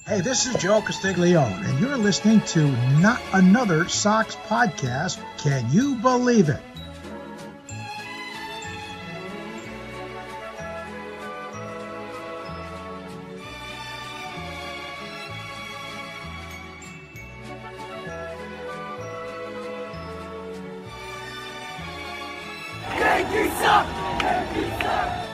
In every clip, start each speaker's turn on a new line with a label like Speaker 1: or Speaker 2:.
Speaker 1: Hey, this is Joe Castiglione, and you're listening to Not Another Sox Podcast. Can you believe it?
Speaker 2: Yankees suck! Yankees suck!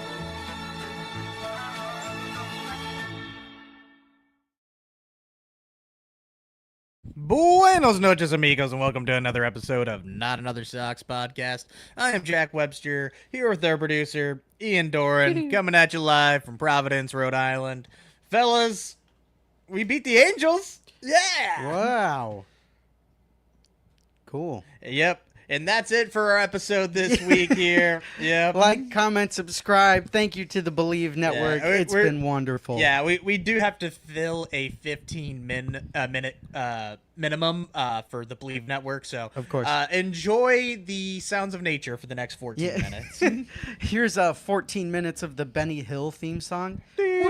Speaker 3: Buenos noches, amigos, and welcome to another episode of Not Another Sox Podcast. I am Jack Webster, here with our producer, Ian Doran, coming at you live from Providence, Rhode Island. Fellas, we beat the Angels! Yeah!
Speaker 4: Wow. Cool.
Speaker 3: Yep. And that's it for our episode this week here. Yep.
Speaker 4: Like, comment, subscribe. Thank you to the Believe Network. It's been wonderful.
Speaker 3: Yeah, we do have to fill a 15-minute minimum for the Believe Network. So,
Speaker 4: of course,
Speaker 3: enjoy the sounds of nature for the next 14 minutes.
Speaker 4: Here's 14 minutes of the Benny Hill theme song. See, you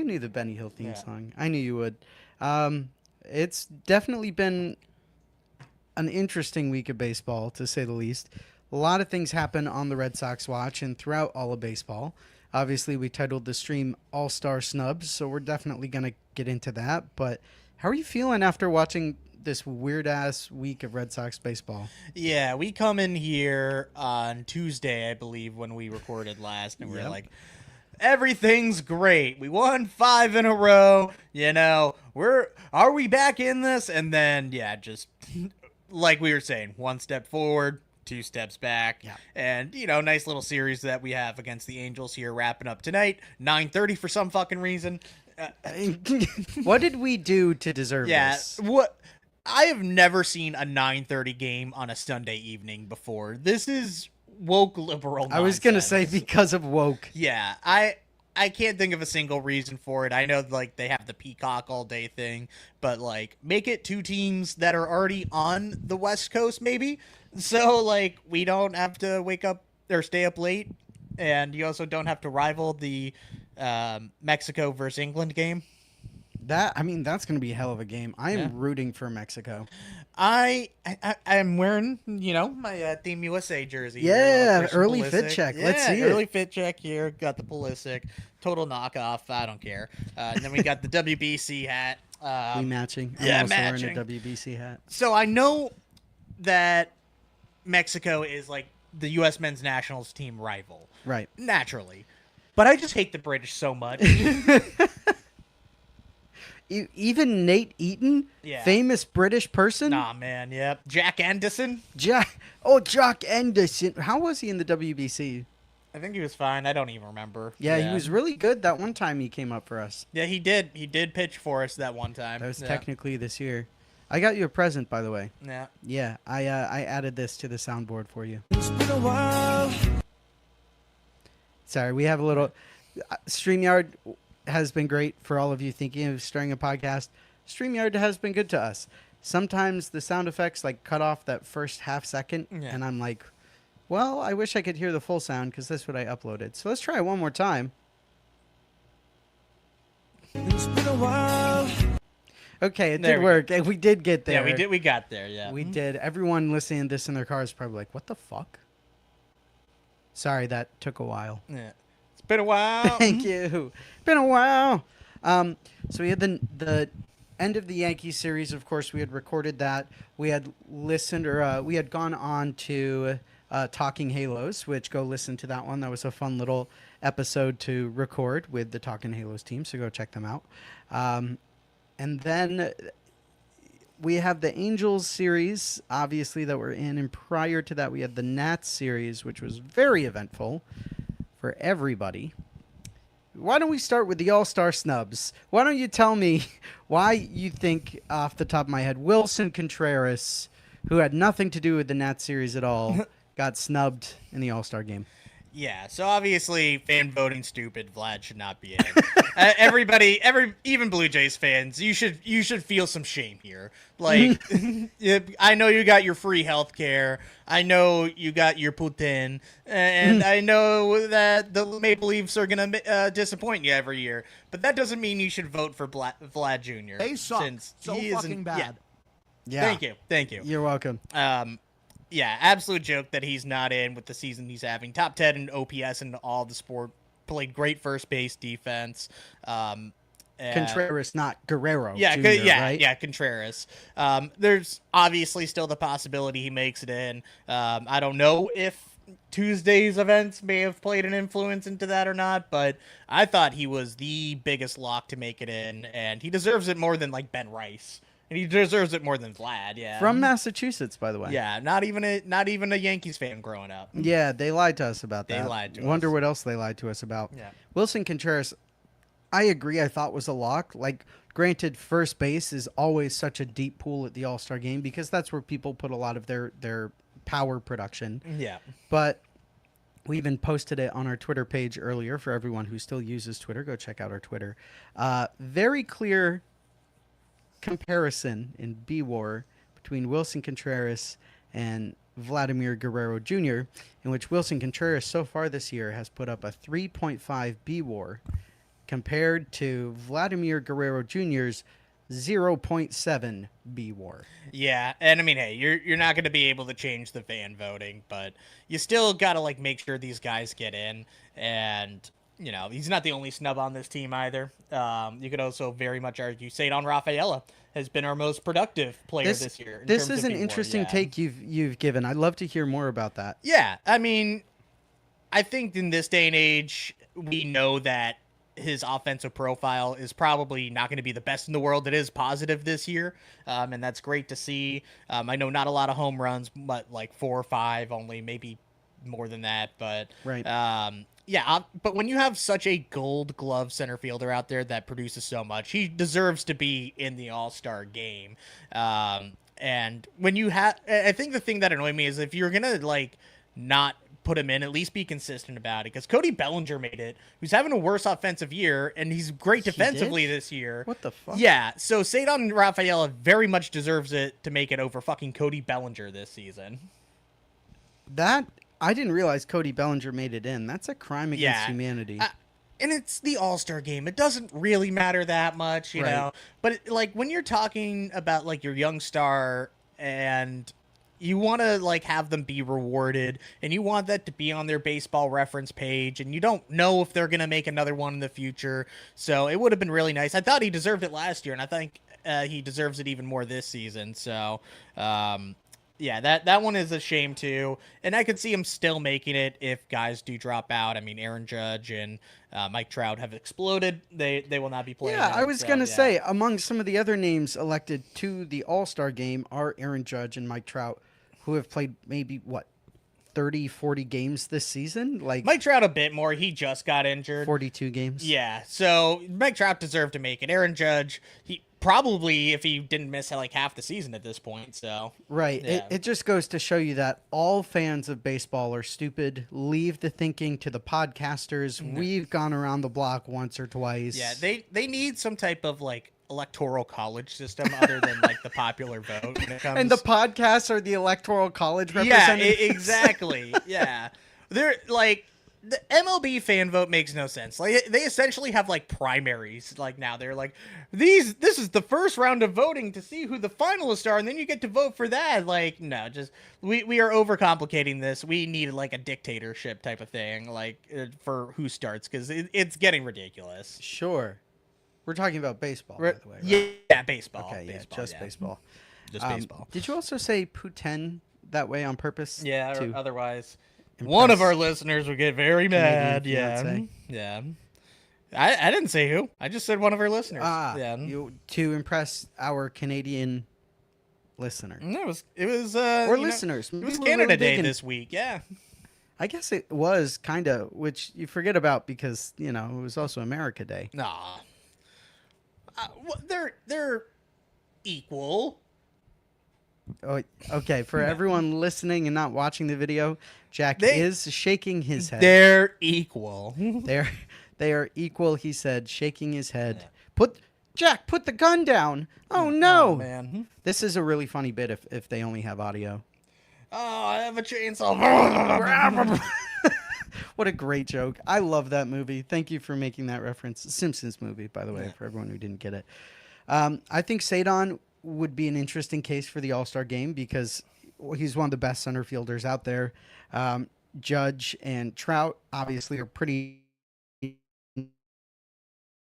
Speaker 4: knew the Benny Hill theme song. I knew you would. It's definitely been an interesting week of baseball, to say the least. A lot of things happen on the Red Sox watch and throughout all of baseball. Obviously, we titled the stream All-Star Snubs, so we're definitely going to get into that. But how are you feeling after watching this weird-ass week of Red Sox baseball?
Speaker 3: Yeah, we come in here on Tuesday, I believe, when we recorded last, and we're like, everything's great. We won 5 in a row. You know, are we back in this? And then, just like we were saying, 1 step forward, 2 steps back. Yeah. And, nice little series that we have against the Angels here wrapping up tonight. 9:30 for some fucking reason.
Speaker 4: What did we do to deserve this?
Speaker 3: I have never seen a 9:30 game on a Sunday evening before. This is woke liberal nonsense.
Speaker 4: I was gonna say because of woke.
Speaker 3: Yeah, I can't think of a single reason for it. I know they have the Peacock all day thing, but make it 2 teams that are already on the West Coast maybe, so we don't have to wake up or stay up late, and you also don't have to rival the Mexico versus England game.
Speaker 4: That's going to be a hell of a game. I am rooting for Mexico.
Speaker 3: I'm wearing, my Team USA jersey.
Speaker 4: Yeah, early fit check. Let's see it.
Speaker 3: Early fit check here. Got the Pulisic. Total knockoff. I don't care. And then we got the WBC hat.
Speaker 4: We matching. I'm also wearing a WBC hat.
Speaker 3: So I know that Mexico is the U.S. men's nationals team rival.
Speaker 4: Right.
Speaker 3: Naturally. But I just hate the British so much.
Speaker 4: Even Nate Eaton, famous British person.
Speaker 3: Nah, man, yep. Jack Anderson.
Speaker 4: Jack Anderson. How was he in the WBC?
Speaker 3: I think he was fine. I don't even remember.
Speaker 4: Yeah, he was really good that one time he came up for us.
Speaker 3: Yeah, he did. He did pitch for us that one time.
Speaker 4: That was technically this year. I got you a present, by the way.
Speaker 3: Yeah.
Speaker 4: Yeah, I added this to the soundboard for you.
Speaker 2: It's been a while.
Speaker 4: Sorry, we have a little... StreamYard has been great for all of you thinking of starting a podcast. StreamYard has been good to us. Sometimes the sound effects cut off that first half second, and I'm like, well, I wish I could hear the full sound because that's what I uploaded. So let's try it one more time.
Speaker 2: It's been a while.
Speaker 4: Okay, it did work. We did get there.
Speaker 3: Yeah, we got there, yeah.
Speaker 4: We did. Everyone listening to this in their car is probably like, what the fuck? Sorry, that took a while.
Speaker 3: Yeah. Been a while.
Speaker 4: Thank you. Been a while. So we had the end of the Yankees series. Of course, we had recorded that. We had listened, or we had gone on to Talking Halos, which go listen to that one. That was a fun little episode to record with the Talking Halos team. So go check them out. And then we have the Angels series, obviously, that we're in. And prior to that, we had the Nats series, which was very eventful for everybody. Why don't we start with the All-Star Snubs? Why don't you tell me why you think, off the top of my head, Wilson Contreras, who had nothing to do with the Nats series at all, got snubbed in the All-Star game?
Speaker 3: Yeah, so obviously fan voting stupid. Vlad should not be in. Even Blue Jays fans, you should feel some shame here. Like, I know you got your free health care. I know you got your Putin, and I know that the Maple Leafs are gonna disappoint you every year. But that doesn't mean you should vote for Vlad Jr.
Speaker 5: They suck
Speaker 3: Since
Speaker 5: so
Speaker 3: he
Speaker 5: fucking bad.
Speaker 4: Yeah.
Speaker 3: Thank you.
Speaker 4: You're welcome.
Speaker 3: Yeah, absolute joke that he's not in with the season he's having. Top 10 in OPS in all the sport. Played great first base defense.
Speaker 4: Contreras, not Guerrero.
Speaker 3: Yeah,
Speaker 4: Jr., right?
Speaker 3: yeah, Contreras. There's obviously still the possibility he makes it in. I don't know if Tuesday's events may have played an influence into that or not, but I thought he was the biggest lock to make it in, and he deserves it more than like Ben Rice. And he deserves it more than Vlad, yeah.
Speaker 4: From Massachusetts, by the way.
Speaker 3: Yeah, not even a Yankees fan growing up.
Speaker 4: Yeah, they lied to us about that.
Speaker 3: They lied to us.
Speaker 4: Wonder what else they lied to us about.
Speaker 3: Yeah.
Speaker 4: Willson Contreras, I agree, I thought was a lock. Like, granted, first base is always such a deep pool at the All-Star game because that's where people put a lot of their power production.
Speaker 3: Yeah.
Speaker 4: But we even posted it on our Twitter page earlier for everyone who still uses Twitter. Go check out our Twitter. Very clear comparison in B-War between Willson Contreras and Vladimir Guerrero Jr., in which Willson Contreras so far this year has put up a 3.5 B-War compared to Vladimir Guerrero Jr.'s 0.7 B-War.
Speaker 3: Yeah, and I mean, hey, you're not going to be able to change the fan voting, but you still got to like make sure these guys get in, and you know, he's not the only snub on this team either. You could also very much argue Cedon Rafaela has been our most productive player this year.
Speaker 4: This is an interesting take you've given. I'd love to hear more about that.
Speaker 3: Yeah, I mean, I think in this day and age, we know that his offensive profile is probably not going to be the best in the world. It is positive this year, and that's great to see. I know not a lot of home runs, but like 4 or 5 only, maybe more than that. But
Speaker 4: right.
Speaker 3: yeah, but when you have such a Gold Glove center fielder out there that produces so much, he deserves to be in the All-Star game. And when you have, I think the thing that annoyed me is if you're gonna like not put him in, at least be consistent about it. Because Cody Bellinger made it, who's having a worse offensive year, and he's great defensively this year.
Speaker 4: What the fuck?
Speaker 3: Yeah, so Cedon Rafaela very much deserves it to make it over fucking Cody Bellinger this season.
Speaker 4: That, I didn't realize Cody Bellinger made it in. That's a crime against humanity.
Speaker 3: And it's the All-Star game. It doesn't really matter that much, you know. But like when you're talking about like your young star and you want to like have them be rewarded and you want that to be on their baseball reference page and you don't know if they're going to make another one in the future. So it would have been really nice. I thought he deserved it last year, and I think he deserves it even more this season. So, yeah, that one is a shame too, and I could see him still making it if guys do drop out. I mean, Aaron Judge and Mike Trout have exploded. They will not be playing.
Speaker 4: Yeah, I was gonna say among some of the other names elected to the All-Star game are Aaron Judge and Mike Trout, who have played maybe 30, 40 games this season. Like
Speaker 3: Mike Trout a bit more. He just got injured.
Speaker 4: 42 games.
Speaker 3: Yeah, so Mike Trout deserved to make it. Aaron Judge, he probably, if he didn't miss like half the season at this point. So
Speaker 4: right,
Speaker 3: yeah.
Speaker 4: it just goes to show you that all fans of baseball are stupid. Leave the thinking to the podcasters. Mm-hmm. We've gone around the block once or twice.
Speaker 3: Yeah, they need some type of like electoral college system other than like the popular vote when it comes.
Speaker 4: And the podcasts are the electoral college representatives.
Speaker 3: Yeah, exactly. Yeah, they're like the MLB fan vote makes no sense. Like they essentially have like primaries. Like now they're like this is the first round of voting to see who the finalists are, and then you get to vote for that. Like no, just we are overcomplicating this. We need like a dictatorship type of thing, like for who starts, because it's getting ridiculous.
Speaker 4: Sure. We're talking about baseball, by the way, right?
Speaker 3: Yeah, baseball.
Speaker 4: Okay,
Speaker 3: baseball,
Speaker 4: just baseball.
Speaker 3: Just baseball.
Speaker 4: Did you also say Putin that way on purpose?
Speaker 3: Yeah, or otherwise one of our listeners would get very mad. Yeah. Yeah. I didn't say who. I just said one of our listeners. Yeah.
Speaker 4: To impress our Canadian listener.
Speaker 3: It was
Speaker 4: or listeners.
Speaker 3: It was Canada Day this week. Yeah.
Speaker 4: I guess it was kind of, which you forget about because, it was also America Day.
Speaker 3: Nah. They're equal.
Speaker 4: Oh, okay. For everyone listening and not watching the video, Jack
Speaker 3: They-
Speaker 4: is shaking his head.
Speaker 3: They're equal.
Speaker 4: They are equal, he said, shaking his head. Put the gun down. Oh no.
Speaker 3: Oh, man.
Speaker 4: This is a really funny bit if they only have audio.
Speaker 3: Oh, I have a chainsaw.
Speaker 4: What a great joke. I love that movie. Thank you for making that reference. Simpsons movie, by the way, for everyone who didn't get it. I think Sadon would be an interesting case for the All-Star game because he's one of the best center fielders out there. Judge and Trout obviously are pretty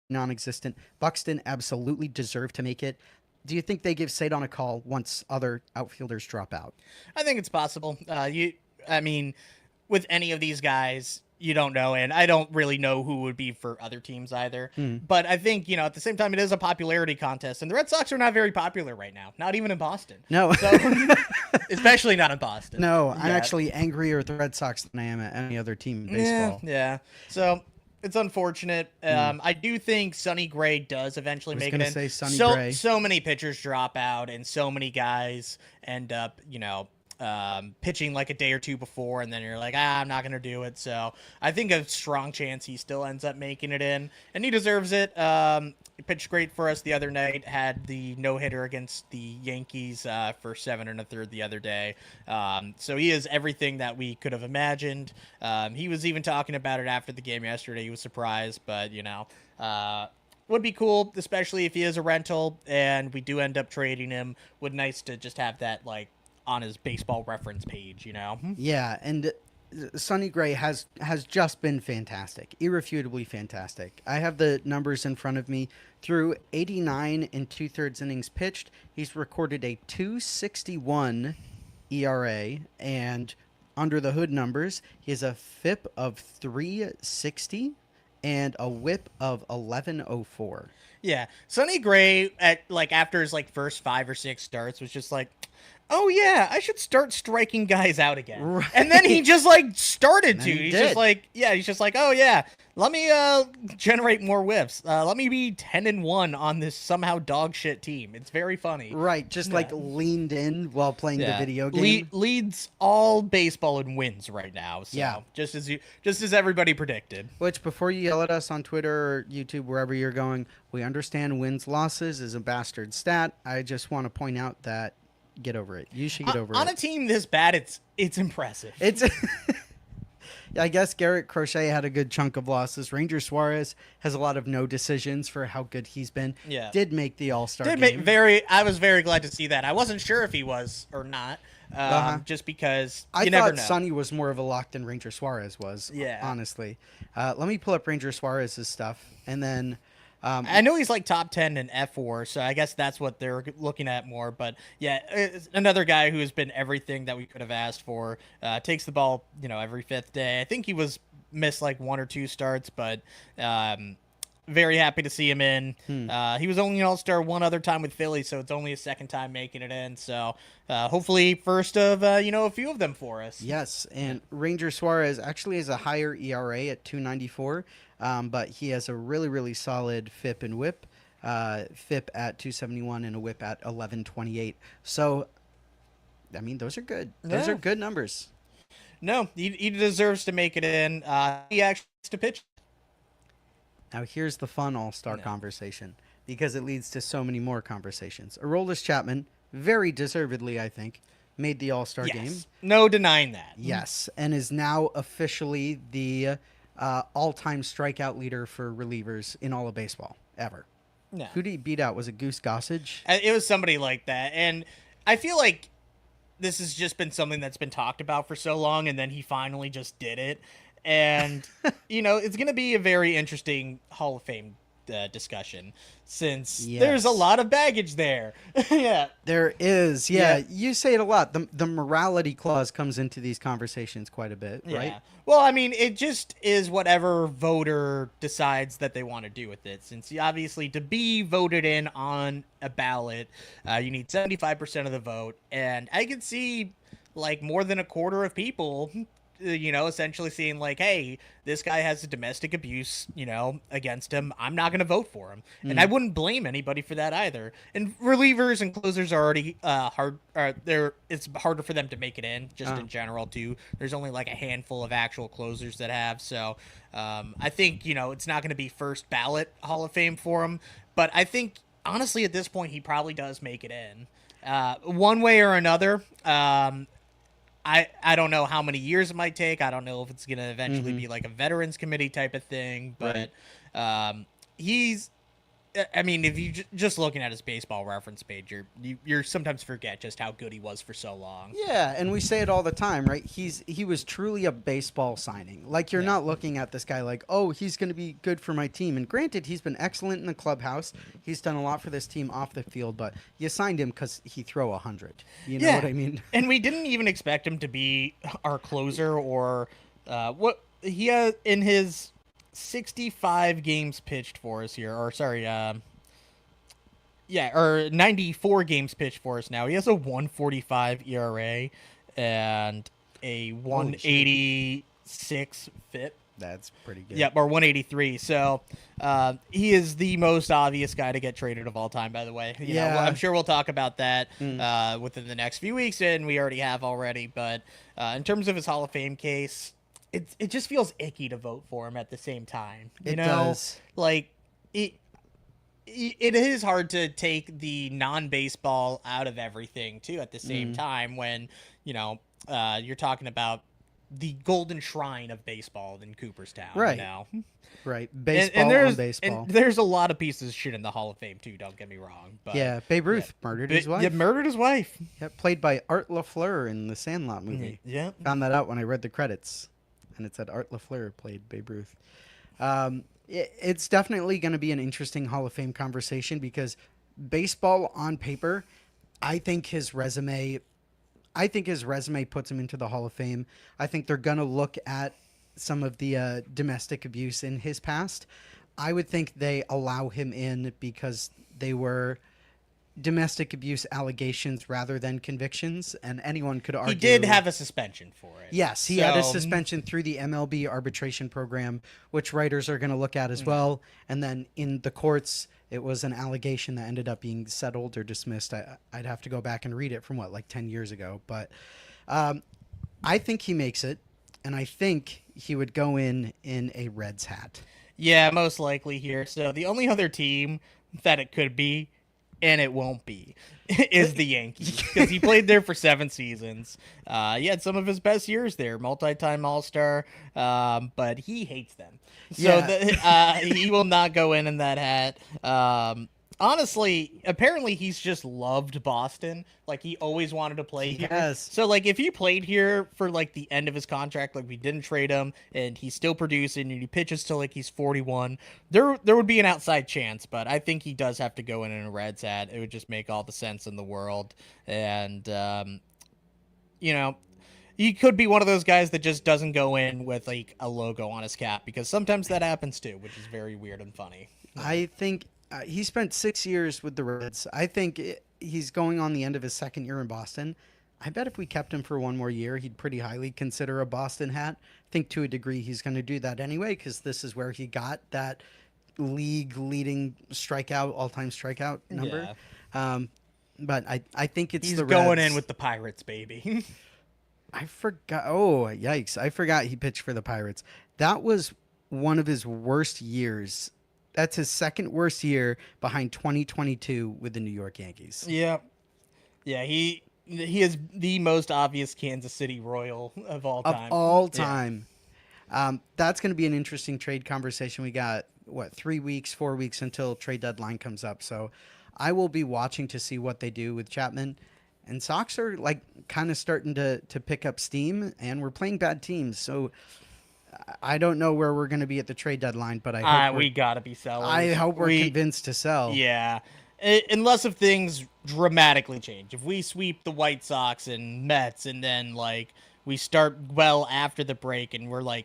Speaker 4: non-existent. Buxton absolutely deserved to make it. Do you think they give Sadon a call once other outfielders drop out?
Speaker 3: I think it's possible. I mean, with any of these guys, you don't know, and I don't really know who would be for other teams either. But I think, at the same time, it is a popularity contest, and the Red Sox are not very popular right now, not even in Boston.
Speaker 4: No.
Speaker 3: So, especially not in Boston.
Speaker 4: No, I'm
Speaker 3: Yeah.
Speaker 4: actually angrier at the Red Sox than I am at any other team in baseball.
Speaker 3: Yeah. So it's unfortunate. I do think Sonny Gray does eventually make it
Speaker 4: gonna
Speaker 3: in.
Speaker 4: say Sonny
Speaker 3: so
Speaker 4: Gray.
Speaker 3: so many pitchers drop out, and so many guys end up, pitching like a day or two before, and then you're like, I'm not gonna do it. So I think a strong chance he still ends up making it in, and he deserves it. He pitched great for us the other night. Had the no-hitter against the Yankees for 7 1/3 the other day. So he is everything that we could have imagined. He was even talking about it after the game yesterday. He was surprised, but would be cool, especially if he is a rental and we do end up trading him. Would nice to just have that on his baseball reference page,
Speaker 4: Yeah, and Sonny Gray has just been fantastic, irrefutably fantastic. I have the numbers in front of me. Through 89 and 2/3 innings pitched, he's recorded a 2.61 ERA, and under the hood numbers, he has a FIP of 3.60 and a WHIP of 11.04.
Speaker 3: Yeah, Sonny Gray after his first 5 or 6 starts was just like, oh yeah, I should start striking guys out again.
Speaker 4: Right.
Speaker 3: And then he just started to.
Speaker 4: he
Speaker 3: He's
Speaker 4: did.
Speaker 3: just he's just like, oh yeah, let me generate more whiffs. Let me be 10-1 on this somehow dog shit team. It's very funny.
Speaker 4: Right, just leaned in while playing the video game.
Speaker 3: Leads all baseball in wins right now. So
Speaker 4: Yeah.
Speaker 3: just as everybody predicted.
Speaker 4: Which, before you yell at us on Twitter or YouTube, wherever you're going, we understand wins, losses is a bastard stat. I just want to point out that get over it. You should get over
Speaker 3: On
Speaker 4: it.
Speaker 3: a team this bad, it's impressive.
Speaker 4: It's I guess Garrett Crochet had a good chunk of losses. Ranger Suarez has a lot of no decisions for how good he's been.
Speaker 3: Yeah.
Speaker 4: Did make the All-Star game.
Speaker 3: I was very glad to see that. I wasn't sure if he was or not, just because
Speaker 4: I
Speaker 3: you never
Speaker 4: thought
Speaker 3: know.
Speaker 4: Sonny was more of a lock than Ranger Suarez was.
Speaker 3: Yeah.
Speaker 4: Honestly. Let me pull up Ranger Suarez's stuff, and then
Speaker 3: I know he's top 10 in F4, so I guess that's what they're looking at more. But yeah, it's another guy who has been everything that we could have asked for. Takes the ball, every 5th day. I think he was missed 1 or 2 starts, but very happy to see him in. He was only an All-Star one other time with Philly, so it's only his 2nd time making it in. So hopefully first of a few of them for us.
Speaker 4: yes, and Ranger Suarez actually has a higher ERA at 2.94, but he has a really, really solid FIP and WHIP. FIP at 2.71 and a WHIP at 11.28. So, I mean, those are good. Those
Speaker 3: Yeah.
Speaker 4: are good numbers.
Speaker 3: No, he deserves to make it in. He actually has to pitch.
Speaker 4: Now, here's the fun All-Star conversation, because it leads to so many more conversations. Aroldis Chapman, very deservedly, I think, made the All-Star
Speaker 3: Yes.
Speaker 4: game.
Speaker 3: No denying that.
Speaker 4: Yes, and is now officially the all-time strikeout leader for relievers in all of baseball, ever.
Speaker 3: No.
Speaker 4: Who did he beat out? Was it Goose Gossage?
Speaker 3: It was somebody like that. And I feel like this has just been something that's been talked about for so long, and then he finally just did it. And, it's going to be a very interesting Hall of Fame discussion, since there's a lot of baggage there. Yeah.
Speaker 4: There is, yeah.
Speaker 3: Yeah.
Speaker 4: You say it a lot. The morality clause comes into these conversations quite a bit, right?
Speaker 3: Yeah. Well, I mean, it just is whatever voter decides that they want to do with it. Since obviously to be voted in on a ballot, you need 75% of the vote. And I could see more than a quarter of people essentially seeing like, hey, this guy has a domestic abuse, against him. I'm not going to vote for him. And I wouldn't blame anybody for that either. And relievers and closers are already hard. It's harder for them to make it in, just in general, too. There's only like a handful of actual closers that have. So I think, it's not going to be first ballot Hall of Fame for him. But I think, honestly, at this point, he probably does make it in. One way or another. I don't know how many years it might take. I don't know if it's going to eventually be like a veterans committee type of thing, but if you just looking at his baseball reference page, you're sometimes forget just how good he was for so long.
Speaker 4: Yeah, and we say it all the time, right? He was truly a baseball signing. Like, you're not looking at this guy like, oh, he's going to be good for my team. And granted, he's been excellent in the clubhouse. He's done a lot for this team off the field, but you signed him because he throw 100. You know what I mean?
Speaker 3: And we didn't even expect him to be our closer or what he had in his 65 games pitched for us here, or 94 games pitched for us now. He has a 1.45 ERA and a 1.86 FIP.
Speaker 4: That's pretty good.
Speaker 3: Yep, or 183. So he is the most obvious guy to get traded of all time, by the way. You know, I'm sure we'll talk about that within the next few weeks, and we already have already. But in terms of his Hall of Fame case, it just feels icky to vote for him at the same time. You know?
Speaker 4: Does.
Speaker 3: Like, it is hard to take the non-baseball out of everything, too, at the same time when, you're talking about the golden shrine of baseball in Cooperstown.
Speaker 4: Right.
Speaker 3: Now.
Speaker 4: Right. Baseball on baseball.
Speaker 3: And there's a lot of pieces of shit in the Hall of Fame, too, don't get me wrong. But
Speaker 4: yeah, Babe Ruth murdered his wife.
Speaker 3: Yeah, murdered his wife.
Speaker 4: Yeah, played by Art LaFleur in the Sandlot movie.
Speaker 3: Yeah.
Speaker 4: Found that out when I read the credits, and it said Art LaFleur played Babe Ruth. It's definitely going to be an interesting Hall of Fame conversation because baseball on paper, I think his resume puts him into the Hall of Fame. I think they're going to look at some of the domestic abuse in his past. I would think they allow him in because they were domestic abuse allegations rather than convictions, and anyone could argue.
Speaker 3: He did have a suspension for it.
Speaker 4: Yes, he had a suspension through the MLB arbitration program, which writers are going to look at as well. And then in the courts, it was an allegation that ended up being settled or dismissed. I'd have to go back and read it from 10 years ago. But I think he makes it, and I think he would go in a Reds hat.
Speaker 3: Yeah, most likely here. So the only other team that it could be, and it won't be, is the Yankees, because he played there for 7 seasons. He had some of his best years there, multi-time All-Star, but he hates them. So he will not go in that hat. Honestly, apparently he's just loved Boston. Like, he always wanted to play here.
Speaker 4: Yes.
Speaker 3: So, if he played here for, the end of his contract, we didn't trade him, and he's still producing, and he pitches till, he's 41, there would be an outside chance, but I think he does have to go in a Reds hat. It would just make all the sense in the world. And, he could be one of those guys that just doesn't go in with, a logo on his cap, because sometimes that happens, too, which is very weird and funny.
Speaker 4: I think... he spent 6 years with the Reds. I think he's going on the end of his second year in Boston. I bet if we kept him for one more year, he'd pretty highly consider a Boston hat. I think to a degree he's going to do that anyway because this is where he got that league-leading all-time strikeout number. Yeah. But I think it's the Reds.
Speaker 3: He's going in with the Pirates, baby.
Speaker 4: I forgot. Oh, yikes. I forgot he pitched for the Pirates. That was one of his worst years. That's his second worst year behind 2022 with the New York Yankees.
Speaker 3: Yeah. Yeah, he is the most obvious Kansas City Royal of all time.
Speaker 4: Of all time. Yeah. That's going to be an interesting trade conversation. We got, 4 weeks until trade deadline comes up. So I will be watching to see what they do with Chapman. And Sox are kind of starting to pick up steam, and we're playing bad teams. So I don't know where we're going to be at the trade deadline, but I hope
Speaker 3: we got to be sellers.
Speaker 4: I hope we're convinced to sell.
Speaker 3: Yeah. Unless if things dramatically change. If we sweep the White Sox and Mets and then we start well after the break and we're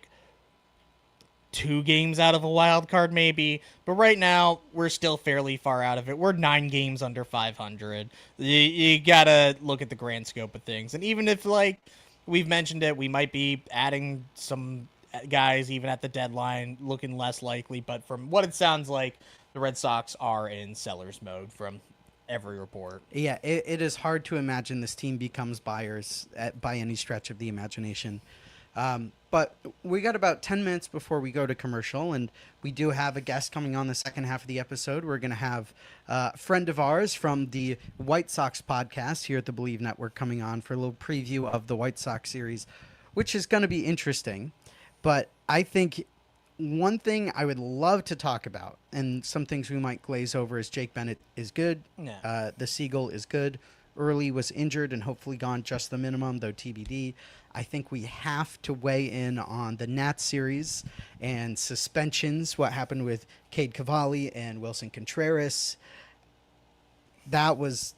Speaker 3: 2 games out of a wild card maybe, but right now we're still fairly far out of it. We're 9 games under 500. You got to look at the grand scope of things. And even if we've mentioned it. We might be adding some guys even at the deadline, looking less likely. But from what it sounds like, the Red Sox are in seller's mode from every report.
Speaker 4: Yeah, it is hard to imagine this team becomes buyers by any stretch of the imagination. But we got about 10 minutes before we go to commercial, and we do have a guest coming on the second half of the episode. We're going to have a friend of ours from the White Sox podcast here at the Believe Network coming on for a little preview of the White Sox series, which is going to be interesting. But I think one thing I would love to talk about, and some things we might glaze over, is Jake Bennett is good.
Speaker 3: Yeah.
Speaker 4: The Seagull is good. Early was injured and hopefully gone just the minimum, though TBD. I think we have to weigh in on the Nats series and suspensions, what happened with Cade Cavalli and Wilson Contreras. That was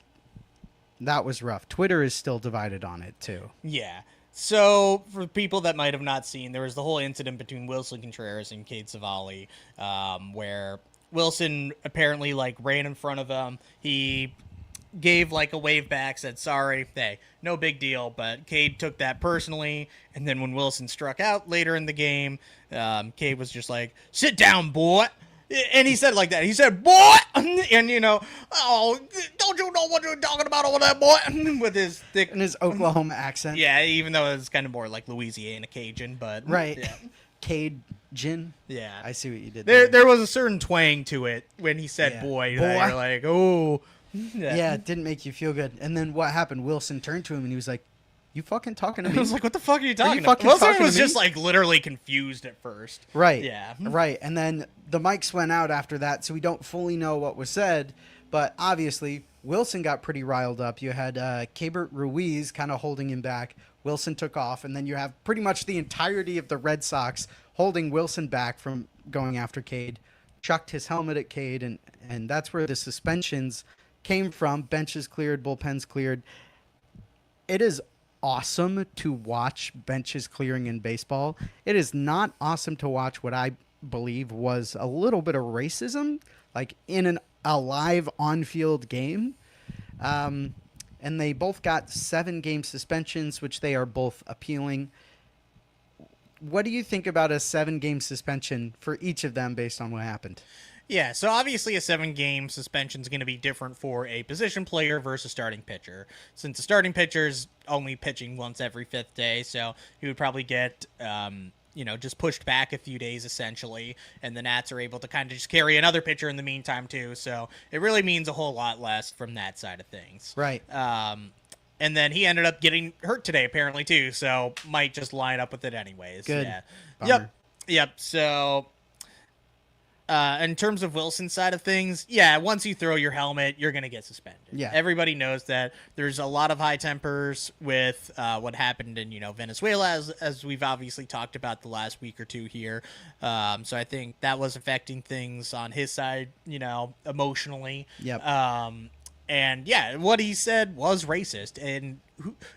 Speaker 4: rough. Twitter is still divided on it, too.
Speaker 3: Yeah. So, for people that might have not seen, there was the whole incident between Wilson Contreras and Cade Cavalli, where Wilson apparently, ran in front of him. He gave, a wave back, said, sorry, hey, no big deal, but Cade took that personally, and then when Wilson struck out later in the game, Cade was just like, sit down, boy. And he said it like that. He said, boy! And, oh, don't you know what you're talking about over there, boy? With his thick...
Speaker 4: In his Oklahoma accent.
Speaker 3: Yeah, even though it was kind of more like Louisiana Cajun, but...
Speaker 4: Right.
Speaker 3: Yeah.
Speaker 4: Cajun.
Speaker 3: Yeah.
Speaker 4: I see what you did
Speaker 3: There was a certain twang to it when he said
Speaker 4: Yeah.
Speaker 3: boy.
Speaker 4: Boy.
Speaker 3: You're like, oh.
Speaker 4: Yeah, it didn't make you feel good. And then what happened? Wilson turned to him and he was like, you fucking talking to me?
Speaker 3: I was like, what the fuck are you talking about?
Speaker 4: fucking
Speaker 3: Wilson
Speaker 4: talking
Speaker 3: was
Speaker 4: to me?
Speaker 3: just literally confused at first.
Speaker 4: Right.
Speaker 3: Yeah.
Speaker 4: Right. And then the mics went out after that, so we don't fully know what was said. But obviously, Wilson got pretty riled up. You had Keibert Ruiz kind of holding him back. Wilson took off. And then you have pretty much the entirety of the Red Sox holding Wilson back from going after Cade. Chucked his helmet at Cade. And that's where the suspensions came from. Benches cleared, bullpens cleared. It is awesome to watch benches clearing in baseball. It is not awesome to watch what I believe was a little bit of racism, in a live on-field game. And they both got 7-game suspensions, which they are both appealing. What do you think about a 7-game suspension for each of them based on what happened?
Speaker 3: Yeah, so obviously a 7-game suspension is going to be different for a position player versus starting pitcher. Since a starting pitcher is only pitching once every 5th day, so he would probably get, just pushed back a few days essentially, and the Nats are able to kind of just carry another pitcher in the meantime too, so it really means a whole lot less from that side of things.
Speaker 4: Right.
Speaker 3: And then he ended up getting hurt today apparently too, so might just line up with it anyways.
Speaker 4: Good.
Speaker 3: Yeah.
Speaker 4: Bummer.
Speaker 3: Yep. So... in terms of Wilson's side of things, yeah, once you throw your helmet, you're going to get suspended.
Speaker 4: Yeah.
Speaker 3: Everybody knows that. There's a lot of high tempers with what happened in, Venezuela, as we've obviously talked about the last week or two here. So I think that was affecting things on his side, emotionally.
Speaker 4: Yep.
Speaker 3: And yeah, what he said was racist, and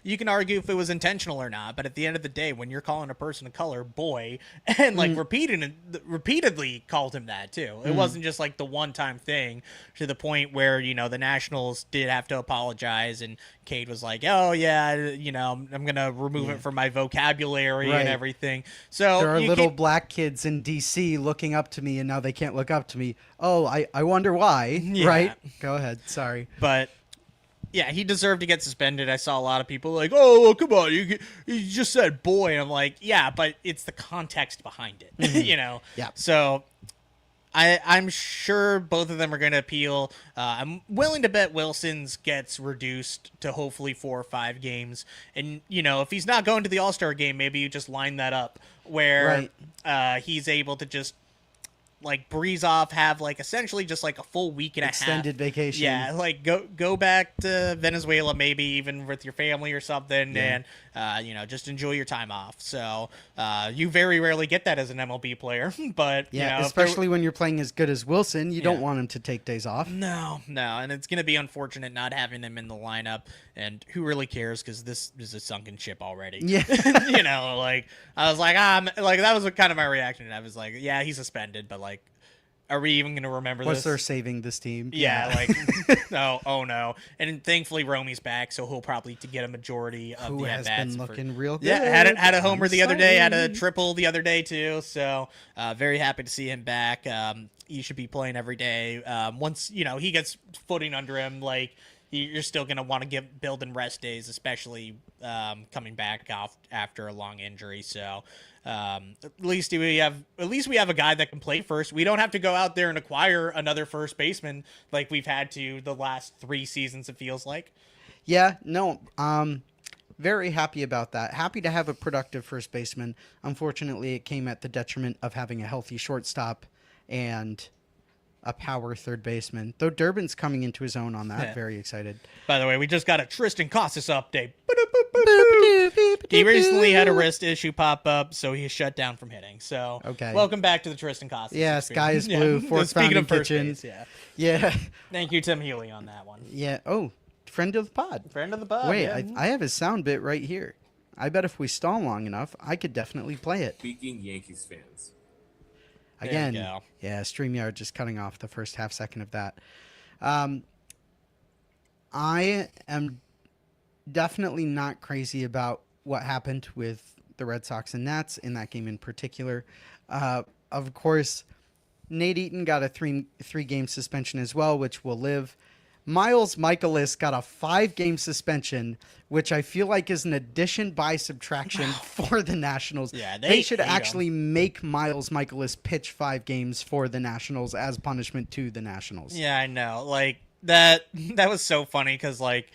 Speaker 3: you can argue if it was intentional or not, but at the end of the day, when you're calling a person of color boy, and repeatedly called him that too, it wasn't just the one-time thing, to the point where the Nationals did have to apologize, and Cade was like, oh yeah, I'm gonna remove it from my vocabulary
Speaker 4: Right.
Speaker 3: and everything. So
Speaker 4: There are little black kids in D.C. looking up to me, and now they can't look up to me. Oh, I wonder why,
Speaker 3: Yeah.
Speaker 4: right? Go ahead. Sorry.
Speaker 3: But yeah, he deserved to get suspended. I saw a lot of people like, oh, well, come on, you just said boy. And I'm like, yeah, but it's the context behind it,
Speaker 4: Yeah.
Speaker 3: So I'm sure both of them are going to appeal. I'm willing to bet Wilson's gets reduced to hopefully 4 or 5 games. And, if he's not going to the All-Star game, maybe you just line that up where he's able to just breeze off, have essentially just a full week and a half
Speaker 4: Extended vacation.
Speaker 3: Yeah, go back to Venezuela, maybe even with your family or something, and just enjoy your time off. So you very rarely get that as an MLB player, but
Speaker 4: Yeah, especially when you're playing as good as Wilson, you don't want him to take days off.
Speaker 3: No, and it's gonna be unfortunate not having him in the lineup. And who really cares? Because this is a sunken ship already.
Speaker 4: Yeah.
Speaker 3: I was like, that was kind of my reaction. I was like, yeah, he's suspended, but are we even going to remember
Speaker 4: Was
Speaker 3: this?
Speaker 4: they're saving this team?
Speaker 3: Yeah, like, oh no. And thankfully Romy's back, so he'll probably to get a majority of
Speaker 4: Who
Speaker 3: the
Speaker 4: has
Speaker 3: at-bats.
Speaker 4: been looking real good.
Speaker 3: Yeah, had a homer
Speaker 4: I'm
Speaker 3: the other day, had a
Speaker 4: sorry.
Speaker 3: triple the other day too. So very happy to see him back. He should be playing every day. Once he gets footing under him, like you're still gonna want to build in rest days, especially coming back off after a long injury. So at least we have a guy that can play first. We don't have to go out there and acquire another first baseman like we've had to the last 3 seasons. It feels like.
Speaker 4: Yeah, no, very happy about that. Happy to have a productive first baseman. Unfortunately, it came at the detriment of having a healthy shortstop and a power third baseman. Though Durbin's coming into his own on that.
Speaker 3: Yeah.
Speaker 4: Very excited.
Speaker 3: By the way, we just got a Tristan Casas update. He recently had a wrist issue pop up, so he's shut down from hitting. So,
Speaker 4: Okay.
Speaker 3: Welcome back to the Tristan Casas.
Speaker 4: Yeah, sky is blue.
Speaker 3: Yeah.
Speaker 4: Fourth
Speaker 3: Speaking
Speaker 4: fountain
Speaker 3: of first
Speaker 4: kitchen.
Speaker 3: base, yeah.
Speaker 4: Yeah.
Speaker 3: Thank you, Tim Healy, on that one.
Speaker 4: Yeah. Oh, friend of the pod.
Speaker 3: Friend of the pod.
Speaker 4: Wait,
Speaker 3: yeah.
Speaker 4: I have his sound bit right here. I bet if we stall long enough, I could definitely play it.
Speaker 5: Speaking Yankees fans.
Speaker 4: Again,
Speaker 3: There you go.
Speaker 4: yeah, StreamYard just cutting off the first half second of that. I am definitely not crazy about what happened with the Red Sox and Nats in that game in particular. Of course, Nate Eaton got a three-game suspension as well, which will live. Miles Michaelis got a 5-game suspension, which I feel like is an addition by subtraction for the Nationals.
Speaker 3: Yeah,
Speaker 4: they should
Speaker 3: hate him.
Speaker 4: actually make Miles Michaelis pitch 5 games for the Nationals as punishment to the Nationals.
Speaker 3: Yeah, I know. Like that was so funny because like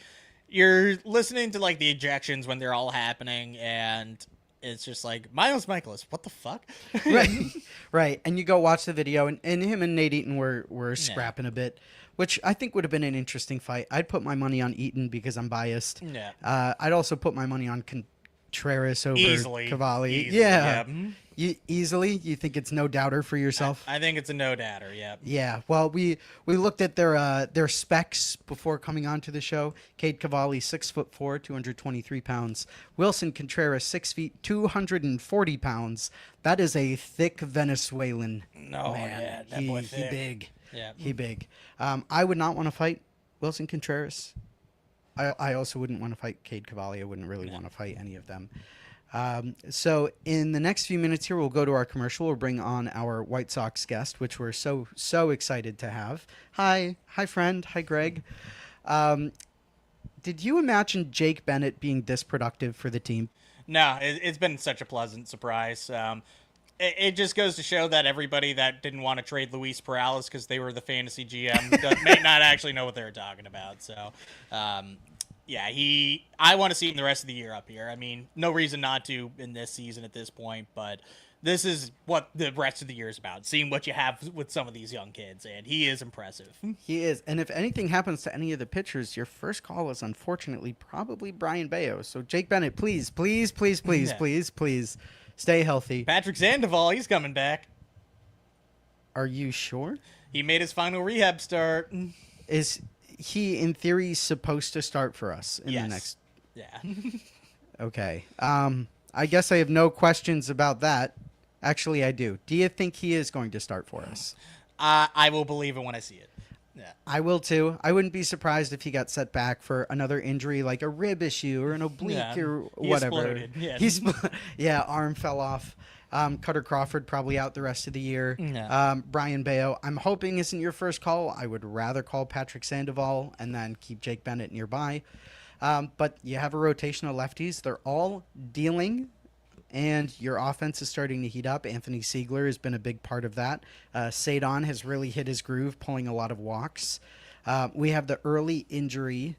Speaker 3: you're listening to like the ejections when they're all happening, and it's just like Miles Michaelis, what the fuck?
Speaker 4: Right, right. And you go watch the video, and him and Nate Eaton were scrapping a bit, which I think would have been an interesting fight. I'd put my money on Eaton because I'm biased.
Speaker 3: Yeah.
Speaker 4: I'd also put my money on Contreras over
Speaker 3: Easily.
Speaker 4: Cavalli.
Speaker 3: Easily,
Speaker 4: Yeah.
Speaker 3: yeah.
Speaker 4: Easily? You think it's no doubter for yourself?
Speaker 3: I think it's a no doubter. Yeah.
Speaker 4: Yeah, well, we looked at their specs before coming onto the show. Cade Cavalli, 6'4", 223 pounds. Wilson Contreras, 6 feet, 240 pounds. That is a thick Venezuelan
Speaker 3: No,
Speaker 4: man.
Speaker 3: yeah, that boy
Speaker 4: He
Speaker 3: thick.
Speaker 4: big.
Speaker 3: Yeah.
Speaker 4: He big. I would not want to fight Wilson Contreras. I also wouldn't want to fight Cade Cavalli. I wouldn't really want to fight any of them. So in the next few minutes here, we'll go to our commercial. We'll bring on our White Sox guest, which we're so excited to have. Hi, friend. Hi, Greg. Did you imagine Jake Bennett being this productive for the team?
Speaker 3: No, it's been such a pleasant surprise. It just goes to show that everybody that didn't want to trade Luis Perales because they were the fantasy GM may not actually know what they were talking about. So, yeah, I want to see him the rest of the year up here. I mean, no reason not to in this season at this point, but this is what the rest of the year is about, seeing what you have with some of these young kids, and he is impressive.
Speaker 4: He is. And if anything happens to any of the pitchers, your first call is unfortunately probably Brian Bayo. So Jake Bennett, please stay healthy.
Speaker 3: Patrick Sandoval, he's coming back.
Speaker 4: Are you sure?
Speaker 3: He made his final rehab start.
Speaker 4: Is he, in theory, supposed to start for us in the next?
Speaker 3: Yeah.
Speaker 4: Okay. I guess I have no questions about that. Actually, I do. Do you think he is going to start for us?
Speaker 3: I will believe it when I see it. Yeah.
Speaker 4: I will too. I wouldn't be surprised if he got set back for another injury, like a rib issue or an oblique or
Speaker 3: He
Speaker 4: whatever.
Speaker 3: exploded.
Speaker 4: Yeah. Arm fell off. Cutter Crawford probably out the rest of the year.
Speaker 3: Yeah.
Speaker 4: Brian Bayo, I'm hoping isn't your first call. I would rather call Patrick Sandoval and then keep Jake Bennett nearby. But you have a rotation of lefties. They're all dealing, and your offense is starting to heat up. Anthony Siegler has been a big part of that. Sadon has really hit his groove, pulling a lot of walks. We have the early injury,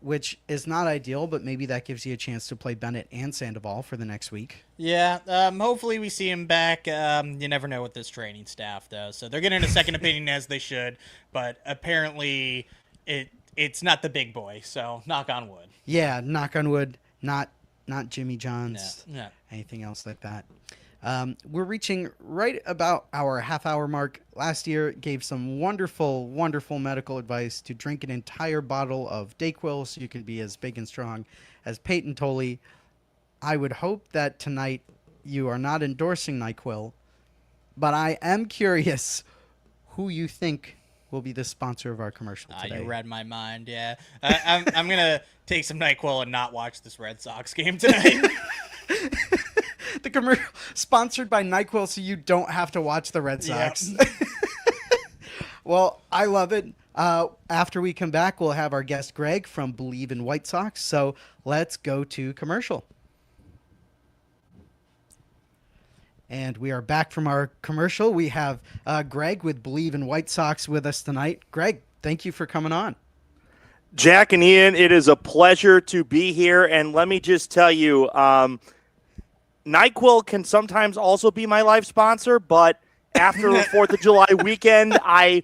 Speaker 4: which is not ideal, but maybe that gives you a chance to play Bennett and Sandoval for the next week.
Speaker 3: Yeah, hopefully we see him back. You never know with this training staff, though. So they're getting a second opinion as they should, but apparently it's not the big boy, so knock on wood.
Speaker 4: Yeah, knock on wood. Not Jimmy Johns.
Speaker 3: No.
Speaker 4: Anything else like that. We're reaching right about our half-hour mark. Last year, gave some wonderful, wonderful medical advice to drink an entire bottle of Dayquil so you can be as big and strong as Peyton Tolley. I would hope that tonight you are not endorsing NyQuil, but I am curious, who you think will be the sponsor of our commercial today.
Speaker 3: You read my mind, yeah. I'm going to take some NyQuil and not watch this Red Sox game tonight.
Speaker 4: The commercial sponsored by NyQuil, so you don't have to watch the Red Sox.
Speaker 3: Yep.
Speaker 4: Well, I love it. After we come back, we'll have our guest Greg from Believe in White Sox. So let's go to commercial. And we are back from our commercial. We have Greg with Believe in White Sox with us tonight. Greg, thank you for coming on.
Speaker 5: Jack and Ian, it is a pleasure to be here. And let me just tell you, NyQuil can sometimes also be my life sponsor, but after the 4th of July weekend, I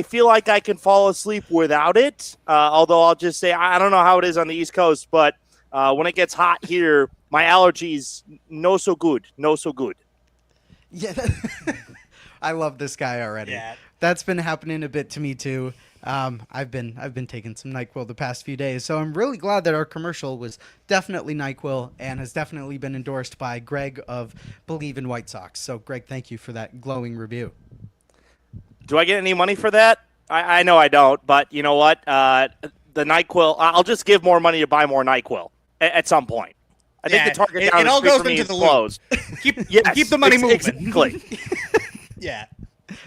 Speaker 5: feel like I can fall asleep without it. Although I'll just say, I don't know how it is on the East Coast, but when it gets hot here, my allergies, no so good.
Speaker 4: Yeah, I love this guy already.
Speaker 3: Yeah.
Speaker 4: That's been happening a bit to me too. I've been taking some NyQuil the past few days, so I'm really glad that our commercial was definitely NyQuil and has definitely been endorsed by Greg of Believe in White Sox. So, Greg, thank you for that glowing review.
Speaker 5: Do I get any money for that? I know I don't, but you know what? The NyQuil, I'll just give more money to buy more NyQuil at some point. I think the target down
Speaker 3: it
Speaker 5: the
Speaker 3: all
Speaker 5: street
Speaker 3: goes
Speaker 5: for me
Speaker 3: into
Speaker 5: is
Speaker 3: the
Speaker 5: closed.
Speaker 3: Keep the money moving.
Speaker 5: Exactly.
Speaker 3: Yeah.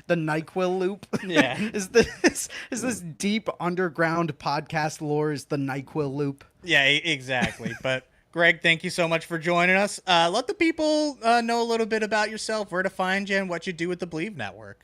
Speaker 4: The NyQuil loop.
Speaker 3: Yeah.
Speaker 4: is this deep underground podcast lore is the NyQuil loop?
Speaker 3: Yeah, exactly. But Greg, thank you so much for joining us. Let the people know a little bit about yourself, where to find you, and what you do with the Believe Network.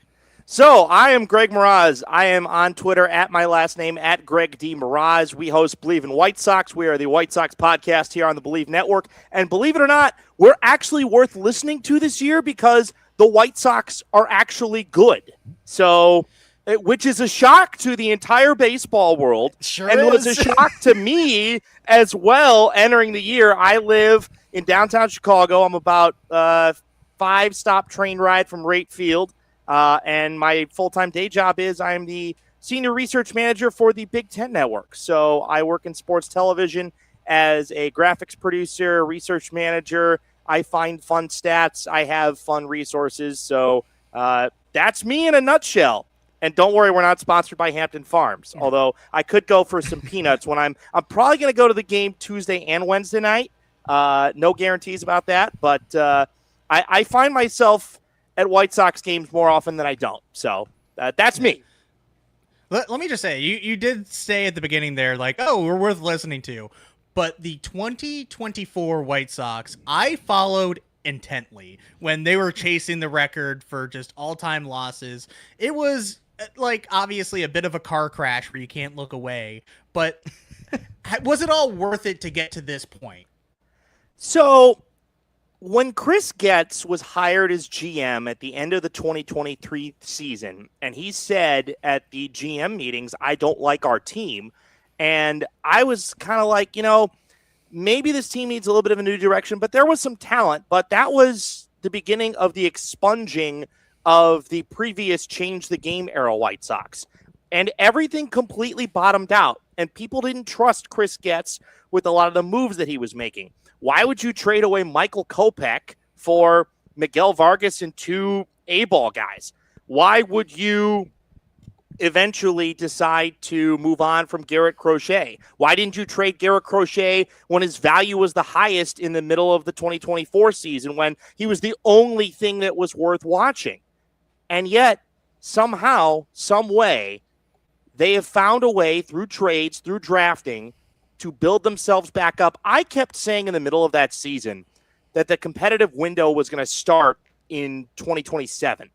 Speaker 5: So, I am Greg Miraz. I am on Twitter at my last name, at Greg D. Miraz. We host Believe in White Sox. We are the White Sox podcast here on the Believe Network. And believe it or not, we're actually worth listening to this year because the White Sox are actually good. So, which is a shock to the entire baseball world.
Speaker 4: Sure
Speaker 5: and it was
Speaker 4: is.
Speaker 5: a shock to me as well entering the year. I live in downtown Chicago. I'm about 5-stop train ride from Rate Field. And my full-time day job is I'm the senior research manager for the Big Ten Network. So I work in sports television as a graphics producer, research manager. I find fun stats. I have fun resources. So that's me in a nutshell. And don't worry, we're not sponsored by Hampton Farms. Although I could go for some peanuts when I'm probably going to go to the game Tuesday and Wednesday night. No guarantees about that. But I find myself at White Sox games more often than I don't. So that's me.
Speaker 3: Let me just say, you did say at the beginning there, like, oh, we're worth listening to. But the 2024 White Sox, I followed intently when they were chasing the record for just all-time losses. It was, like, obviously a bit of a car crash where you can't look away. But was it all worth it to get to this point?
Speaker 5: So when Chris Getz was hired as GM at the end of the 2023 season, and he said at the GM meetings, I don't like our team. And I was kind of like, maybe this team needs a little bit of a new direction, but there was some talent. But that was the beginning of the expunging of the previous change the game era White Sox. And everything completely bottomed out. And people didn't trust Chris Getz with a lot of the moves that he was making. Why would you trade away Michael Kopech for Miguel Vargas and 2 A-ball guys? Why would you eventually decide to move on from Garrett Crochet? Why didn't you trade Garrett Crochet when his value was the highest in the middle of the 2024 season, when he was the only thing that was worth watching? And yet, somehow, some way, they have found a way through trades, through drafting, to build themselves back up. I kept saying in the middle of that season that the competitive window was going to start in 2027.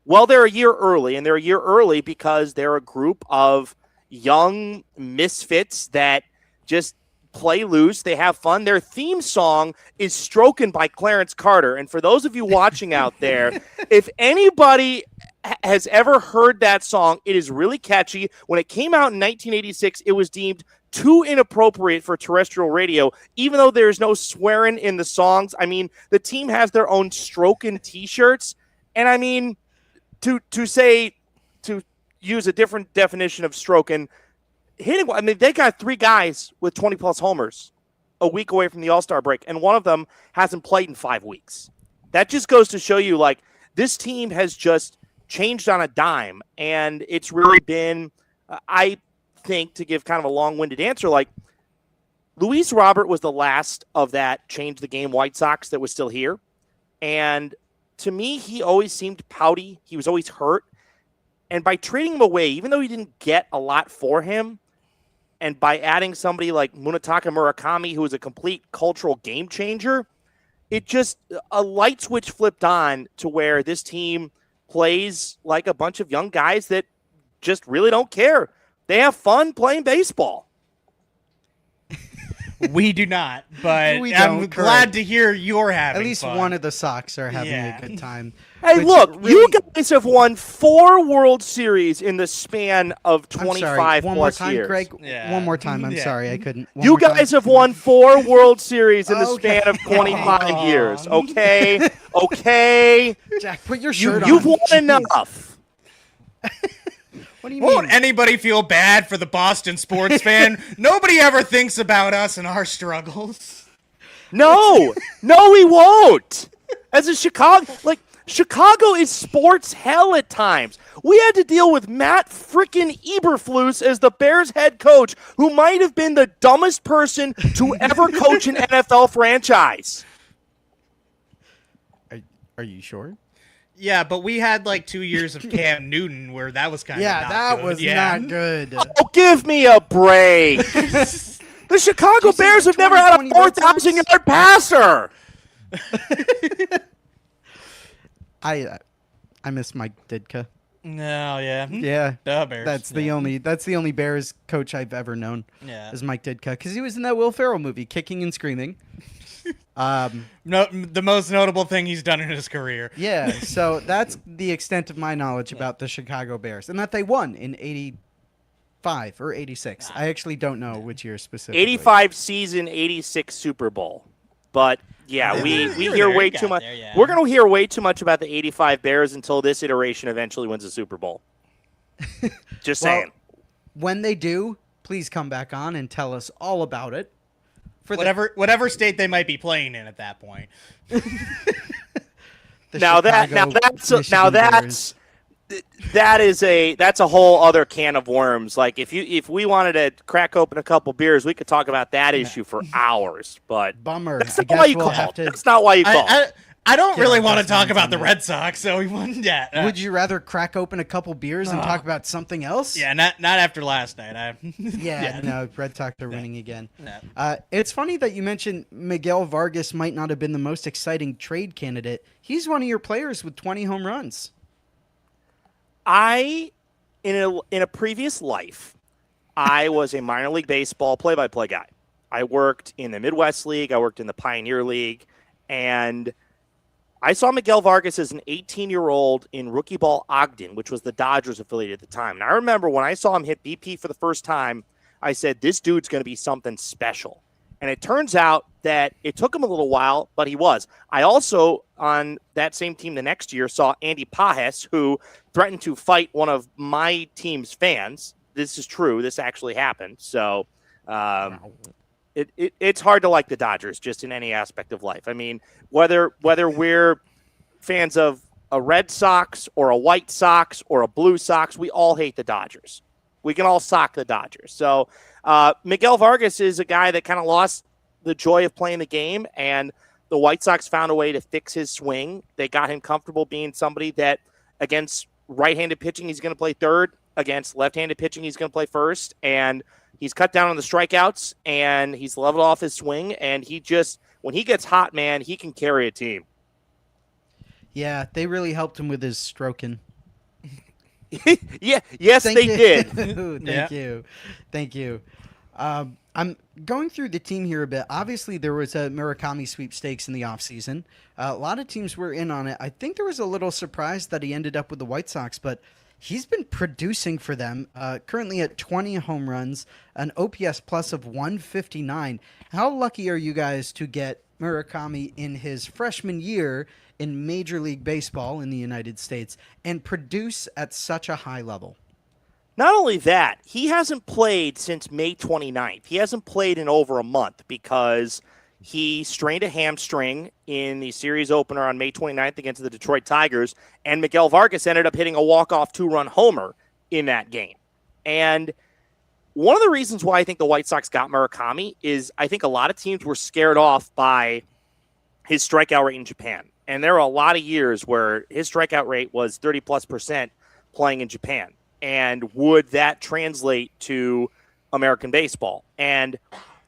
Speaker 5: Well, they're a year early, and they're a year early because they're a group of young misfits that just play loose. They have fun. Their theme song is Strokin' by Clarence Carter. And for those of you watching out there, if anybody has ever heard that song, it is really catchy. When it came out in 1986, it was deemed too inappropriate for terrestrial radio, even though there's no swearing in the songs. I mean, the team has their own Strokin' t-shirts. And I mean, to use a different definition of Strokin', hitting, I mean, they got 3 guys with 20-plus homers a week away from the All-Star break, and one of them hasn't played in 5 weeks. That just goes to show you, like, this team has just changed on a dime. And it's really been, I think, to give kind of a long-winded answer, like Luis Robert was the last of that change the game White Sox that was still here. And to me, he always seemed pouty. He was always hurt. And by trading him away, even though he didn't get a lot for him, and by adding somebody like Munetaka Murakami, who is a complete cultural game changer, it just, a light switch flipped on to where this team plays like a bunch of young guys that just really don't care. They have fun playing baseball.
Speaker 3: We do not, but
Speaker 4: We
Speaker 3: I'm
Speaker 4: don't,
Speaker 3: glad to hear you're having
Speaker 4: At least
Speaker 3: fun.
Speaker 4: one of the Sox are having
Speaker 3: Yeah.
Speaker 4: a good time.
Speaker 5: Hey,
Speaker 4: Which
Speaker 5: look,
Speaker 4: really-
Speaker 5: you guys have won 4 World Series in the span of
Speaker 4: I'm
Speaker 5: 25
Speaker 4: sorry. One more
Speaker 5: plus
Speaker 4: time,
Speaker 5: years.
Speaker 4: Greg.
Speaker 3: Yeah.
Speaker 4: One more time. I'm
Speaker 3: Yeah.
Speaker 4: sorry, I couldn't. One
Speaker 5: You
Speaker 4: more time.
Speaker 5: guys have won 4 World Series in the
Speaker 4: Okay.
Speaker 5: span of 25
Speaker 3: Aw.
Speaker 5: years. Okay? Okay?
Speaker 4: Jack, put your shirt
Speaker 5: You've
Speaker 4: on.
Speaker 5: won
Speaker 4: Jeez.
Speaker 5: enough.
Speaker 4: What do you mean?
Speaker 3: Won't anybody feel bad for the Boston sports fan? Nobody ever thinks about us and our struggles.
Speaker 5: No, we won't. As a Chicago is sports hell at times. We had to deal with Matt frickin' Eberflus as the Bears head coach, who might have been the dumbest person to ever coach an NFL franchise.
Speaker 4: Are you sure?
Speaker 3: Yeah, but we had like 2 years of Cam Newton where that was kind of
Speaker 4: Yeah,
Speaker 3: not
Speaker 4: that
Speaker 3: good.
Speaker 4: was
Speaker 3: Yeah.
Speaker 4: not good.
Speaker 5: Oh, give me a break. The Chicago
Speaker 4: Did you see
Speaker 5: Bears
Speaker 4: the
Speaker 5: have never had a
Speaker 4: 2020 Red Sox?
Speaker 5: 4,000-yard passer.
Speaker 4: I miss Mike Ditka.
Speaker 3: No, yeah.
Speaker 4: Yeah.
Speaker 3: The Bears.
Speaker 4: That's the only Bears coach I've ever known.
Speaker 3: Yeah.
Speaker 4: Is Mike Ditka, because he was in that Will Ferrell movie, Kicking and Screaming.
Speaker 3: No, the most notable thing he's done in his career.
Speaker 4: Yeah, so that's the extent of my knowledge about the Chicago Bears, and that they won in '85 or '86. I actually don't know which year specifically.
Speaker 5: 85 season, 86 Super Bowl. But yeah, we
Speaker 3: You were
Speaker 5: hear
Speaker 3: there,
Speaker 5: way
Speaker 3: you got
Speaker 5: too much.
Speaker 3: there, yeah.
Speaker 5: We're going to hear way too much about the 85 Bears until this iteration eventually wins a Super Bowl. Just
Speaker 4: Well,
Speaker 5: saying.
Speaker 4: When they do, please come back on and tell us all about it. For
Speaker 3: Whatever state they might be playing in at that point.
Speaker 4: the
Speaker 5: Now
Speaker 4: Chicago, Michigan Bears.
Speaker 5: that's a whole other can of worms. Like if we wanted to crack open a couple beers, we could talk about that issue for hours. But
Speaker 4: Bummer.
Speaker 5: that's
Speaker 4: I
Speaker 5: not why
Speaker 4: guess
Speaker 5: you
Speaker 4: we'll
Speaker 5: called.
Speaker 4: have to.
Speaker 5: That's not why you called.
Speaker 3: I don't
Speaker 4: Yeah,
Speaker 3: really want to
Speaker 4: that's
Speaker 3: talk
Speaker 4: nice
Speaker 3: about
Speaker 4: on
Speaker 3: the
Speaker 4: that.
Speaker 3: Red Sox, so we wouldn't. Yeah.
Speaker 4: Would you rather crack open a couple beers and talk about something else?
Speaker 3: Yeah, not after last night.
Speaker 4: Yeah, no, Red Sox are winning again.
Speaker 3: Yeah.
Speaker 4: It's funny that you mentioned Miguel Vargas might not have been the most exciting trade candidate. He's one of your players with 20 home runs.
Speaker 5: In a previous life, I was a minor league baseball play-by-play guy. I worked in the Midwest League. I worked in the Pioneer League. And I saw Miguel Vargas as an 18-year-old in Rookie Ball Ogden, which was the Dodgers affiliate at the time. And I remember when I saw him hit BP for the first time, I said, this dude's going to be something special. And it turns out that it took him a little while, but he was. I also, on that same team the next year, saw Andy Pajes, who threatened to fight one of my team's fans. This is true. This actually happened. So it's hard to like the Dodgers just in any aspect of life. I mean, whether we're fans of a Red Sox or a White Sox or a Blue Sox, we all hate the Dodgers. We can all sock the Dodgers. So Miguel Vargas is a guy that kind of lost the joy of playing the game, and the White Sox found a way to fix his swing. They got him comfortable being somebody that against right-handed pitching, he's going to play third. Against left-handed pitching, he's going to play first. And he's cut down on the strikeouts, and he's leveled off his swing. And he just, when he gets hot, man, he can carry a team.
Speaker 4: Yeah, they really helped him with his stroking.
Speaker 5: Yeah, yes,
Speaker 4: Thank
Speaker 5: they
Speaker 4: you.
Speaker 5: did.
Speaker 4: Thank you. I'm going through the team here a bit. Obviously, there was a Murakami sweepstakes in the offseason. A lot of teams were in on it. I think there was a little surprise that he ended up with the White Sox, but he's been producing for them, currently at 20 home runs, an OPS plus of 159. How lucky are you guys to get Murakami in his freshman year in Major League Baseball in the United States and produce at such a high level?
Speaker 5: Not only that, he hasn't played since May 29th. He hasn't played in over a month because He strained a hamstring in the series opener on May 29th against the Detroit Tigers, and Miguel Vargas ended up hitting a walk-off 2-run homer in that game. And one of the reasons why I think the White Sox got Murakami is I think a lot of teams were scared off by his strikeout rate in Japan. And there were a lot of years where his strikeout rate was 30+% playing in Japan. And would that translate to American baseball? And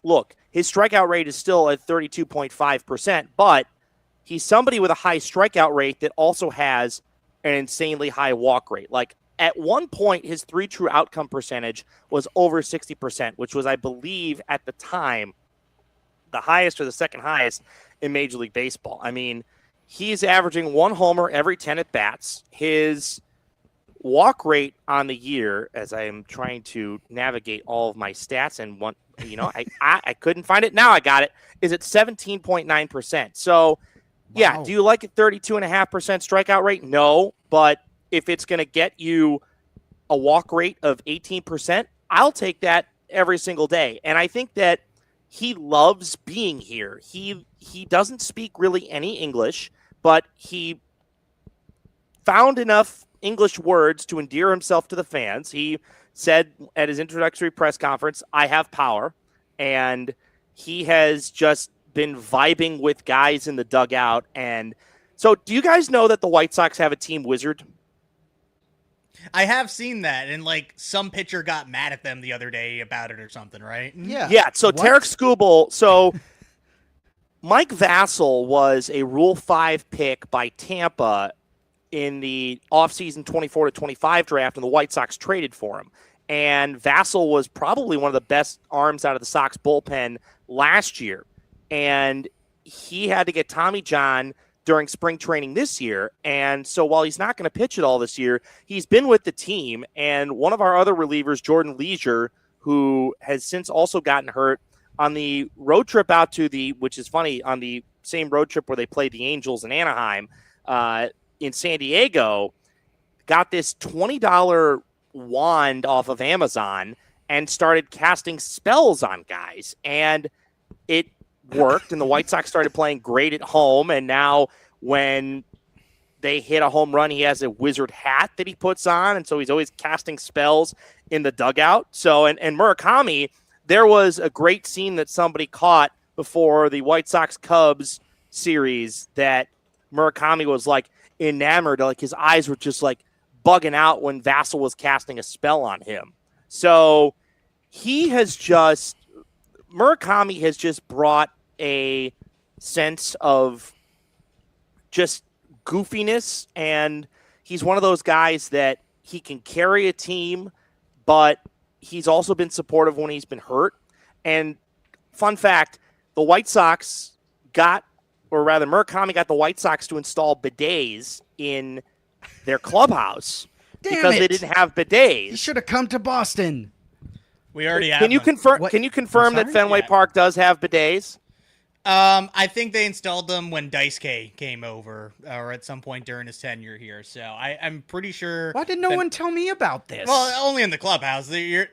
Speaker 5: look, his strikeout rate is still at 32.5%, but he's somebody with a high strikeout rate that also has an insanely high walk rate. Like, at one point, his 3 true outcome percentage was over 60%, which was, I believe, at the time, the highest or the second highest in Major League Baseball. I mean, he's averaging 1 homer every 10 at-bats. His walk rate on the year, as I am trying to navigate all of my stats, and one, I couldn't find it. Now I got it. Is at 17.9%. So, yeah,
Speaker 4: Wow.
Speaker 5: do you like a 32.5% strikeout rate? No, but if it's going to get you a walk rate of 18%, I'll take that every single day. And I think that he loves being here. He doesn't speak really any English, but he found enough English words to endear himself to the fans. He said at his introductory press conference, "I have power." And he has just been vibing with guys in the dugout. And so do you guys know that the White Sox have a team wizard?
Speaker 3: I have seen that, and like some pitcher got mad at them the other day about it or something, right?
Speaker 4: Yeah.
Speaker 5: Yeah, so
Speaker 4: What?
Speaker 5: Tarek Skubal, so Mike Vassell was a Rule 5 pick by Tampa in the offseason 24 to 25 draft, and the White Sox traded for him. And Vassell was probably one of the best arms out of the Sox bullpen last year. And he had to get Tommy John during spring training this year. And so while he's not going to pitch it all this year, he's been with the team. And one of our other relievers, Jordan Leisure, who has since also gotten hurt on the road trip out to which is funny, on the same road trip where they played the Angels in Anaheim, in San Diego, got this $20 wand off of Amazon and started casting spells on guys. And it worked, and the White Sox started playing great at home. And now when they hit a home run, he has a wizard hat that he puts on, and so he's always casting spells in the dugout. So, and Murakami, there was a great scene that somebody caught before the White Sox-Cubs series that Murakami was like enamored, like his eyes were just like bugging out when Vassell was casting a spell on him. So Murakami has just brought a sense of just goofiness, and he's one of those guys that he can carry a team, but he's also been supportive when he's been hurt. And fun fact, the White Sox Murakami got the White Sox to install bidets in their clubhouse because they didn't have bidets.
Speaker 4: You should have come to Boston.
Speaker 3: We already have.
Speaker 5: Can you
Speaker 3: them.
Speaker 5: confirm?
Speaker 4: What?
Speaker 5: Can you confirm that
Speaker 4: sorry?
Speaker 5: Fenway
Speaker 3: Yeah.
Speaker 5: Park does have bidets?
Speaker 3: I think they installed them when Daisuke came over, or at some point during his tenure here. So I'm pretty sure.
Speaker 4: Why did no one tell me about this?
Speaker 3: Well, only in the clubhouse. Yeah,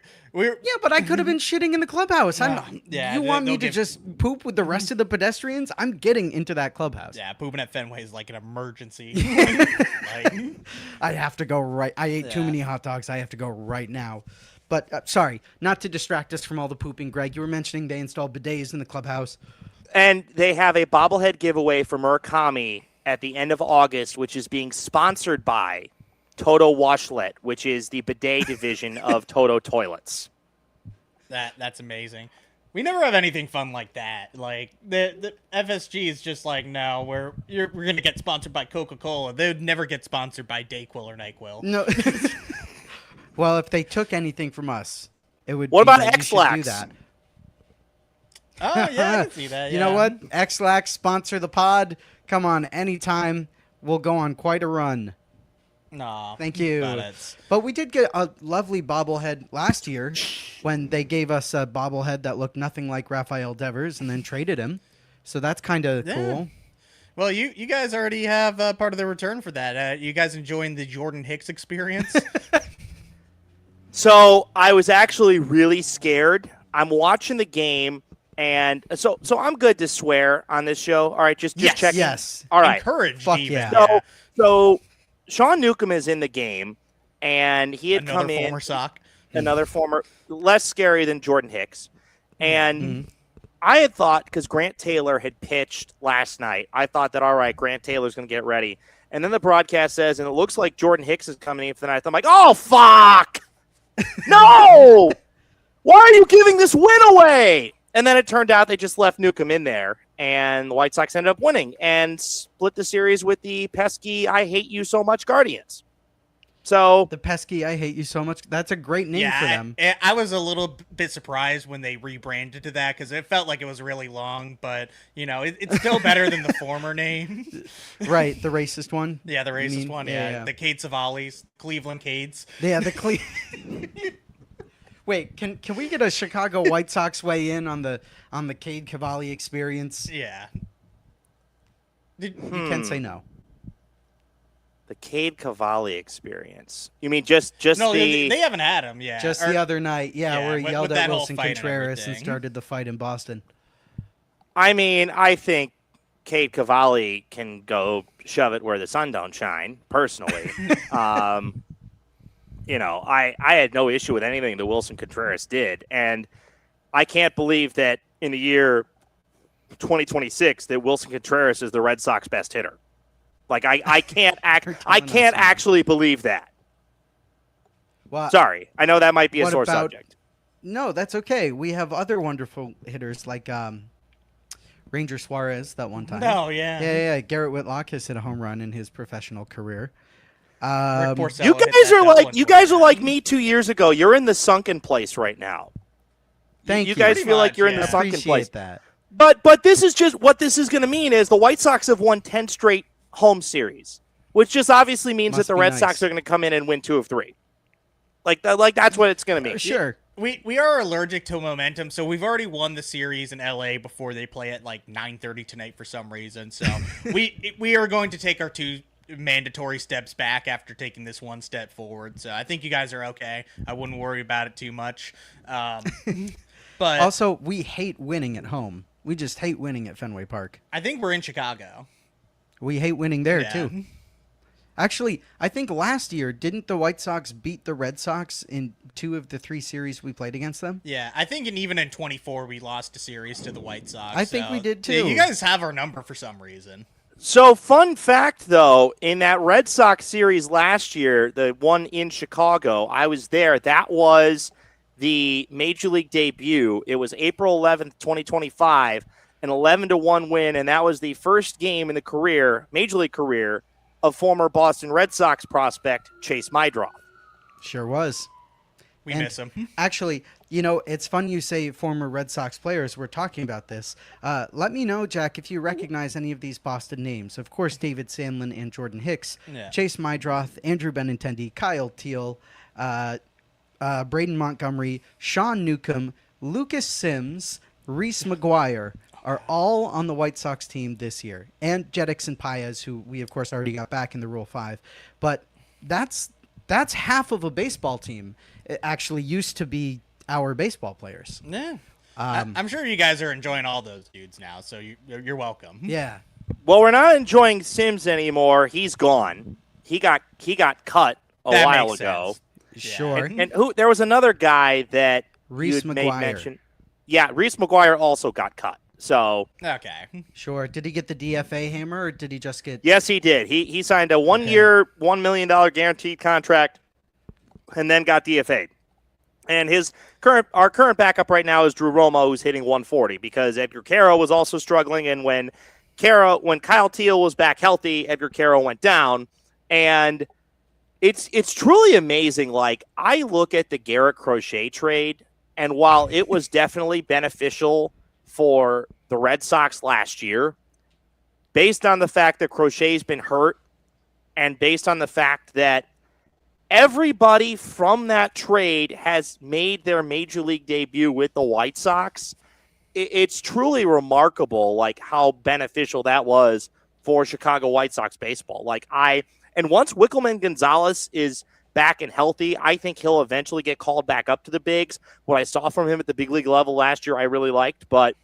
Speaker 4: but I could have been shitting in the clubhouse.
Speaker 3: yeah,
Speaker 4: You want me
Speaker 3: they'll
Speaker 4: to
Speaker 3: give-
Speaker 4: just poop with the rest of the pedestrians? I'm getting into that clubhouse.
Speaker 3: Yeah, pooping at Fenway is like an emergency. Like,
Speaker 4: I have to go right. I ate too
Speaker 3: Yeah.
Speaker 4: many hot dogs. I have to go right now. But sorry, not to distract us from all the pooping, Greg. You were mentioning they installed bidets in the clubhouse.
Speaker 5: And they have a bobblehead giveaway for Murakami at the end of August, which is being sponsored by Toto Washlet, which is the bidet division of Toto Toilets.
Speaker 3: that's amazing. We never have anything fun like that. Like the FSG is just like, no, we're gonna get sponsored by Coca-Cola. They would never get sponsored by Dayquil or NyQuil.
Speaker 4: No. Well, if they took anything from us, it would.
Speaker 5: What
Speaker 4: be
Speaker 5: about
Speaker 4: that you should
Speaker 5: X-Lax?
Speaker 4: do that.
Speaker 3: Oh yeah, I can see that.
Speaker 4: You know
Speaker 3: yeah.
Speaker 4: what? X-Lax sponsor the pod. Come on, anytime. We'll go on quite a run.
Speaker 3: No,
Speaker 4: Thank you.
Speaker 3: But it's
Speaker 4: But we did get a lovely bobblehead last year when they gave us a bobblehead that looked nothing like Rafael Devers and then traded him. So that's kind of
Speaker 3: Yeah.
Speaker 4: cool.
Speaker 3: well, you guys already have part of the return for that. You guys enjoying the Jordan Hicks experience?
Speaker 5: So I was actually really scared. I'm watching the game, And so I'm good to swear on this show. All right, just
Speaker 3: Yes.
Speaker 5: checking.
Speaker 4: Yes.
Speaker 5: All right.
Speaker 3: Encouraged
Speaker 4: Fuck
Speaker 3: even.
Speaker 4: yeah.
Speaker 5: So Sean Newcomb is in the game, and he had
Speaker 3: Another
Speaker 5: come in.
Speaker 3: former Sock.
Speaker 5: Another former, less scary than Jordan Hicks. And I had thought, because Grant Taylor had pitched last night, I thought that, all right, Grant Taylor's going to get ready. And then the broadcast says, and it looks like Jordan Hicks is coming in for the ninth. I'm like, oh, fuck! No! Why are you giving this win away? And then it turned out they just left Newcomb in there, and the White Sox ended up winning and split the series with the pesky I hate you so much Guardians. So
Speaker 4: The pesky I hate you so much. That's a great name for them.
Speaker 3: I was a little bit surprised when they rebranded to that because it felt like it was really long, but it's still better than the former name.
Speaker 4: Right, the racist one.
Speaker 3: Yeah, the racist
Speaker 4: mean?
Speaker 3: one.
Speaker 4: Yeah,
Speaker 3: Yeah,
Speaker 4: yeah.
Speaker 3: the Cade Cavallis, Cleveland Cades.
Speaker 4: Yeah, the Wait, can we get a Chicago White Sox weigh in on the Cade Cavalli experience?
Speaker 3: Yeah.
Speaker 4: You can say no.
Speaker 5: the Cade Cavalli experience. You mean just
Speaker 3: No,
Speaker 5: the
Speaker 3: they haven't had him. Yeah,
Speaker 4: Just
Speaker 3: Or-
Speaker 4: the other night, where he
Speaker 3: with
Speaker 4: yelled
Speaker 3: that
Speaker 4: at
Speaker 3: whole
Speaker 4: Wilson
Speaker 3: fight and
Speaker 4: Contreras and
Speaker 3: everything.
Speaker 4: started the fight in Boston.
Speaker 5: I mean, I think Cade Cavalli can go shove it where the sun don't shine, personally. I had no issue with anything that Wilson Contreras did. And I can't believe that in the year 2026 that Wilson Contreras is the Red Sox best hitter. Like I can't actually believe that.
Speaker 4: Well,
Speaker 5: Sorry. I know that might be a
Speaker 4: what
Speaker 5: sore
Speaker 4: about-
Speaker 5: subject.
Speaker 4: no, that's okay. We have other wonderful hitters like Ranger Suarez that one time.
Speaker 3: No, yeah.
Speaker 4: Yeah. Garrett Whitlock has hit a home run in his professional career.
Speaker 3: Rick Porcello
Speaker 5: You
Speaker 3: hit
Speaker 5: guys
Speaker 3: that
Speaker 5: are
Speaker 3: double
Speaker 5: like
Speaker 3: in
Speaker 5: you guys are
Speaker 3: 29.
Speaker 5: like me 2 years ago. You're in the sunken place right now.
Speaker 4: Thank
Speaker 5: You
Speaker 4: you.
Speaker 5: guys
Speaker 3: Pretty
Speaker 5: feel like
Speaker 3: much,
Speaker 5: you're in
Speaker 3: yeah.
Speaker 5: the sunken
Speaker 4: Appreciate
Speaker 5: place.
Speaker 4: that.
Speaker 5: But this is just what this is going to mean is the White Sox have won 10 straight home series, which just obviously means
Speaker 4: Must
Speaker 5: that the
Speaker 4: be
Speaker 5: Red
Speaker 4: nice.
Speaker 5: Sox are going to come in and win 2 of 3. Like that's what it's going to mean.
Speaker 4: Sure.
Speaker 3: We are allergic to momentum, so we've already won the series in LA before they play at like 9:30 tonight for some reason. So we are going to take our 2 mandatory steps back after taking this 1 step forward. So I think you guys are okay. I wouldn't worry about it too much. But
Speaker 4: Also, we hate winning at home. We just hate winning at Fenway Park.
Speaker 3: I think we're in Chicago.
Speaker 4: We hate winning there
Speaker 3: Yeah.
Speaker 4: too. Actually, I think last year didn't the White Sox beat the Red Sox in 2 of the 3 series we played against them?
Speaker 3: Yeah, I think even in 24 we lost a series to the White Sox.
Speaker 4: I think
Speaker 3: so-
Speaker 4: we did,
Speaker 3: Yeah,
Speaker 4: too.
Speaker 3: you guys have our number for some reason.
Speaker 5: So fun fact though, in that Red Sox series last year, the one in Chicago, I was there. That was the Major League debut. It was April 11th, 2025, an 11-1 win, and that was the first game in the Major League career, of former Boston Red Sox prospect Chase Mydroth.
Speaker 4: Sure was.
Speaker 3: We
Speaker 4: And
Speaker 3: miss him.
Speaker 4: Actually, it's fun you say former Red Sox players. We're talking about this. Let me know, Jack, if you recognize any of these Boston names. Of course, David Sandlin and Jordan Hicks,
Speaker 3: Yeah.
Speaker 4: Chase Mydroth, Andrew Benintendi, Kyle Teal, Braden Montgomery, Sean Newcomb, Lucas Sims, Reese McGuire are all on the White Sox team this year. And Jetix and Paez, who we, of course, already got back in the Rule 5. But that's half of a baseball team. It actually used to be our baseball players.
Speaker 3: Yeah. I'm sure you guys are enjoying all those dudes now, so you're welcome.
Speaker 4: Yeah.
Speaker 5: Well, we're not enjoying Sims anymore. He's gone. He got cut a
Speaker 3: That
Speaker 5: while
Speaker 3: makes
Speaker 5: ago.
Speaker 3: sense.
Speaker 4: Sure.
Speaker 5: And who? There was another guy that
Speaker 4: Reese
Speaker 5: you had made
Speaker 4: McGuire.
Speaker 5: mention. Yeah, Reese McGuire also got cut. So
Speaker 3: Okay.
Speaker 4: Sure. Did he get the DFA hammer or did he just get...
Speaker 5: yes, he did. He signed a 1-year, $1 million guaranteed contract, and then got DFA'd. And our current backup right now is Drew Romo, who's hitting 140 because Edgar Caro was also struggling, and when Kyle Teal was back healthy, Edgar Caro went down, and it's truly amazing. Like, I look at the Garrett Crochet trade, and while it was definitely beneficial for the Red Sox last year, based on the fact that Crochet's been hurt, and based on the fact that everybody from that trade has made their Major League debut with the White Sox, it's truly remarkable, like, how beneficial that was for Chicago White Sox baseball. And once Wickelman Gonzalez is back and healthy, I think he'll eventually get called back up to the bigs. What I saw from him at the big league level last year, I really liked, but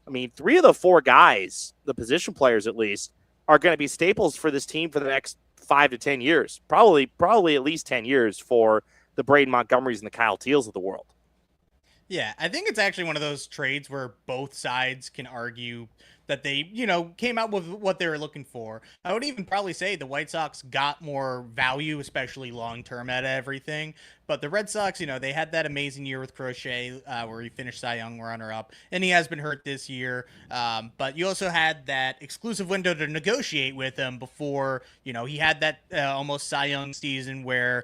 Speaker 5: I mean, 3 of the 4 guys, the position players at least, are going to be staples for this team for the next 5 to 10 years. Probably at least 10 years for the Braden Montgomerys and the Kyle Teals of the world.
Speaker 3: Yeah, I think it's actually one of those trades where both sides can argue that they, came out with what they were looking for. I would even probably say the White Sox got more value, especially long-term at everything. But the Red Sox, they had that amazing year with Crochet where he finished Cy Young runner-up, and he has been hurt this year. But you also had that exclusive window to negotiate with him before, he had that almost Cy Young season where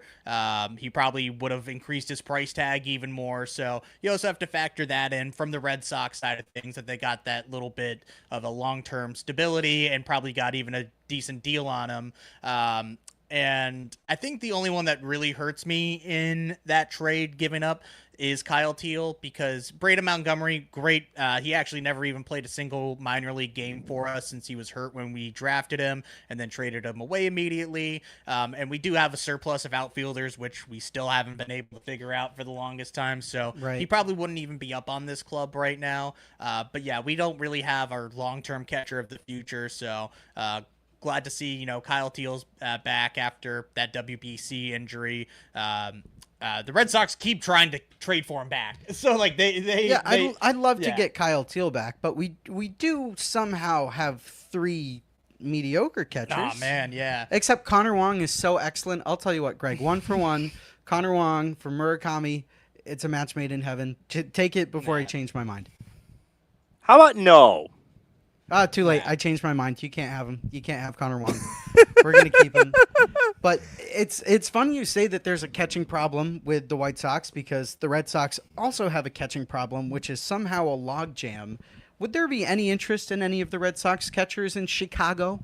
Speaker 3: he probably would have increased his price tag even more. So you also have to factor that in from the Red Sox side of things, that they got that little bit of a long-term stability and probably got even a decent deal on him. And I think the only one that really hurts me in that trade giving up is Kyle Teal, because Braden Montgomery, great. He actually never even played a single minor league game for us since he was hurt when we drafted him and then traded him away immediately. And we do have a surplus of outfielders, which we still haven't been able to figure out for the longest time. So
Speaker 4: Right.
Speaker 3: he probably wouldn't even be up on this club right now. But yeah, we don't really have our long-term catcher of the future. So, glad to see, Kyle Teal's back after that WBC injury. The Red Sox keep trying to trade for him back. So,
Speaker 4: I'd love to
Speaker 3: yeah.
Speaker 4: get Kyle Teal back, but we do somehow have 3 mediocre catchers.
Speaker 3: Oh, man, yeah.
Speaker 4: Except Connor Wong is so excellent. I'll tell you what, Greg, 1 for 1. Connor Wong for Murakami. It's a match made in heaven. Take it before I change my mind.
Speaker 5: How about no?
Speaker 4: Too late. I changed my mind. You can't have him. You can't have Connor Wong. We're gonna keep him. But it's funny you say that there's a catching problem with the White Sox, because the Red Sox also have a catching problem, which is somehow a logjam. Would there be any interest in any of the Red Sox catchers in Chicago?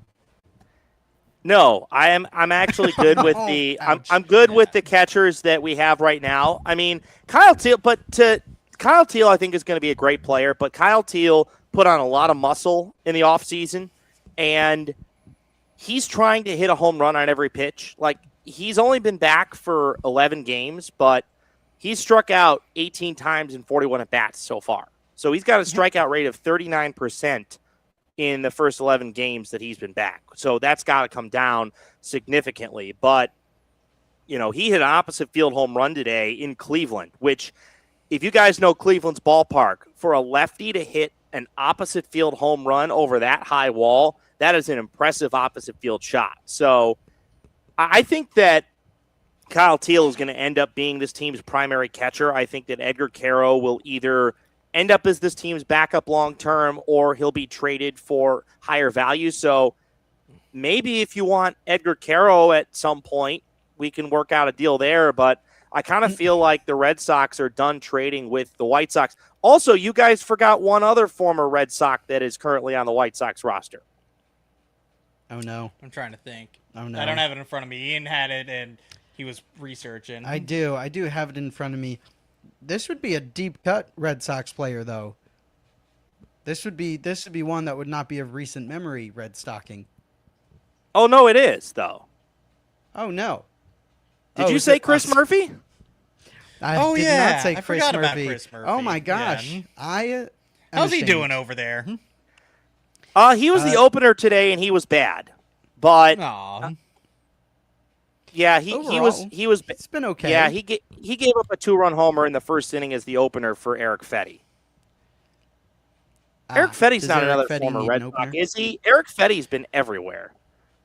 Speaker 5: No, I'm actually good with the I'm good with the catchers that we have right now. I mean, Kyle Teal, I think is going to be a great player, but Kyle Teal put on a lot of muscle in the offseason, and he's trying to hit a home run on every pitch. Like, he's only been back for 11 games, but he's struck out 18 times in 41 at-bats so far. So he's got a strikeout rate of 39% in the first 11 games that he's been back. So that's got to come down significantly. But, he hit an opposite field home run today in Cleveland, which, if you guys know Cleveland's ballpark, for a lefty to hit an opposite field home run over that high wall, that is an impressive opposite field shot. So I think that Kyle Teal is going to end up being this team's primary catcher. I think that Edgar Caro will either end up as this team's backup long-term, or he'll be traded for higher value. So maybe if you want Edgar Caro at some point, we can work out a deal there. But I kind of feel like the Red Sox are done trading with the White Sox. Also, you guys forgot one other former Red Sox that is currently on the White Sox roster.
Speaker 4: Oh, no.
Speaker 3: I'm trying to think.
Speaker 4: Oh, no.
Speaker 3: I don't have it in front of me. Ian had it, and he was researching.
Speaker 4: I do have it in front of me. This would be a deep cut Red Sox player, though. This would be one that would not be of recent memory, Red Stocking.
Speaker 5: Oh, no, it is, though.
Speaker 4: Oh, no.
Speaker 5: Did you say Chris Murphy?
Speaker 4: I
Speaker 3: Oh,
Speaker 4: did
Speaker 3: yeah.
Speaker 4: not say
Speaker 3: I
Speaker 4: Chris
Speaker 3: forgot
Speaker 4: Murphy.
Speaker 3: about Chris Murphy.
Speaker 4: Oh, my gosh.
Speaker 3: Yeah.
Speaker 4: How's
Speaker 3: he doing over there?
Speaker 5: He was the opener today, and he was bad. But
Speaker 3: Aw.
Speaker 5: yeah, he was.
Speaker 4: It's been okay.
Speaker 5: Yeah, he gave up a 2-run homer in the first inning as the opener for Eric Fetty. Eric Fetty's
Speaker 4: does
Speaker 5: not
Speaker 4: Eric
Speaker 5: another
Speaker 4: Fetty
Speaker 5: former
Speaker 4: need
Speaker 5: Red
Speaker 4: an
Speaker 5: Sox,
Speaker 4: opener?
Speaker 5: is he? Eric Fetty's been everywhere.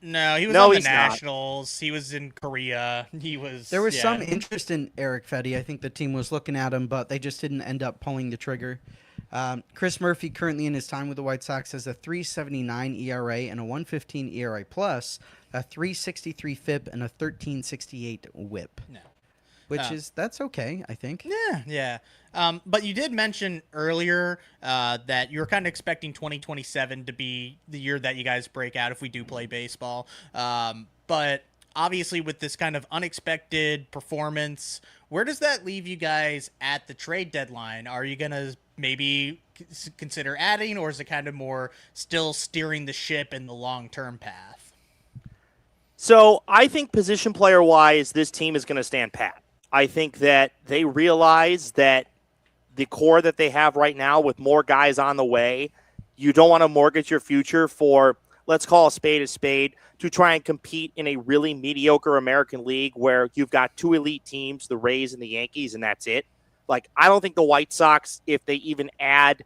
Speaker 3: No, he was
Speaker 5: No,
Speaker 3: on the
Speaker 5: he's not.
Speaker 3: Nationals. He was in Korea.
Speaker 4: There was some interest in Eric Fetty. I think the team was looking at him, but they just didn't end up pulling the trigger. Chris Murphy, currently in his time with the White Sox, has a 3.79 ERA and a 1.15 ERA plus, a 3.63 FIP, and a 13.68 WHIP.
Speaker 3: No.
Speaker 4: That's okay, I think.
Speaker 3: Yeah. But you did mention earlier that you were kind of expecting 2027 to be the year that you guys break out if we do play baseball. But obviously with this kind of unexpected performance, where does that leave you guys at the trade deadline? Are you going to maybe consider adding, or is it kind of more still steering the ship in the long-term path?
Speaker 5: So I think position player-wise, this team is going to stand pat. I think that they realize that the core that they have right now with more guys on the way. You don't want to mortgage your future for, let's call a spade, to try and compete in a really mediocre American League where you've got two elite teams, the Rays and the Yankees, and that's it. Like, I don't think the White Sox, if they even add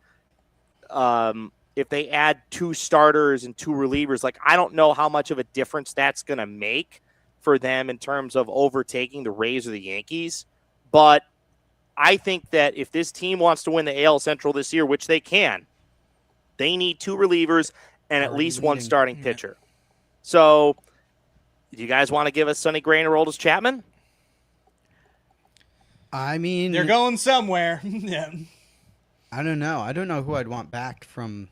Speaker 5: two starters and two relievers, like, I don't know how much of a difference that's going to make for them in terms of overtaking the Rays or the Yankees. But I think that if this team wants to win the AL Central this year, which they can, they need two relievers and at least one starting pitcher. So, do you guys want to give us Sonny Gray and Aroldis Chapman?
Speaker 4: I mean,
Speaker 3: They're going somewhere. Yeah.
Speaker 4: I don't know. I don't know who I'd want back from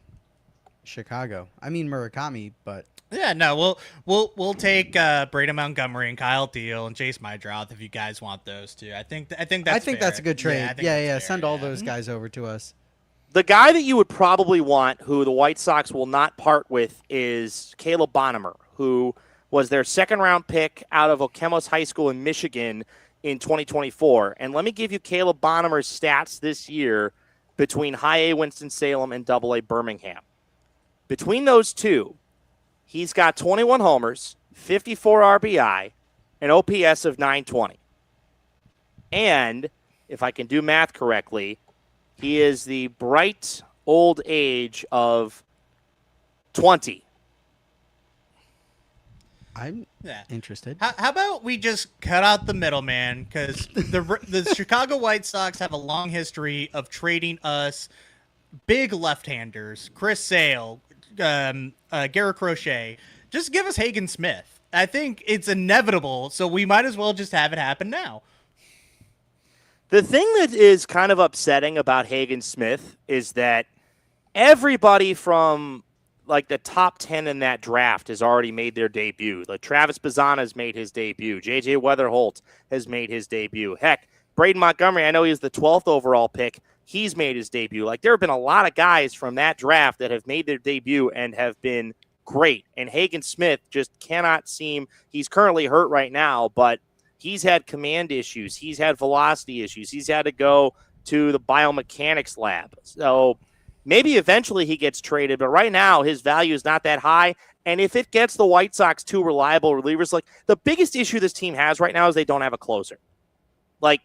Speaker 4: Chicago. I mean Murakami, but
Speaker 3: Yeah, no, we'll take Braden Montgomery and Kyle Deal and Chase Mydroth if you guys want those two. I think that's
Speaker 4: that's a good trade.
Speaker 3: Yeah, I think
Speaker 4: yeah.
Speaker 3: that's fair,
Speaker 4: Send all those guys over to us.
Speaker 5: The guy that you would probably want, who the White Sox will not part with, is Caleb Bonnemer, who was their second-round pick out of Okemos High School in Michigan in 2024. And let me give you Caleb Bonnemer's stats this year between High A Winston-Salem and Double A Birmingham. Between those two, he's got 21 homers, 54 RBI, an OPS of 920. And, if I can do math correctly, he is the bright old age of 20.
Speaker 4: I'm interested.
Speaker 3: How about we just cut out the middleman, because the Chicago White Sox have a long history of trading us big left-handers, Chris Sale, Garrett Crochet. Just give us Hagen Smith. I think it's inevitable, so we might as well just have it happen now.
Speaker 5: The thing that is kind of upsetting about Hagen Smith is that everybody from like the top 10 in that draft has already made their debut. Like Travis Bazzana has made his debut. J.J. Weatherholt has made his debut. Heck, Braden Montgomery, I know he was the 12th overall pick. He's made his debut. Like, there have been a lot of guys from that draft that have made their debut and have been great. And Hagen Smith just cannot seem – he's currently hurt right now, but he's had command issues. He's had velocity issues. He's had to go to the biomechanics lab. So maybe eventually he gets traded, but right now his value is not that high. And if it gets the White Sox two reliable relievers, like, the biggest issue this team has right now is they don't have a closer. Like,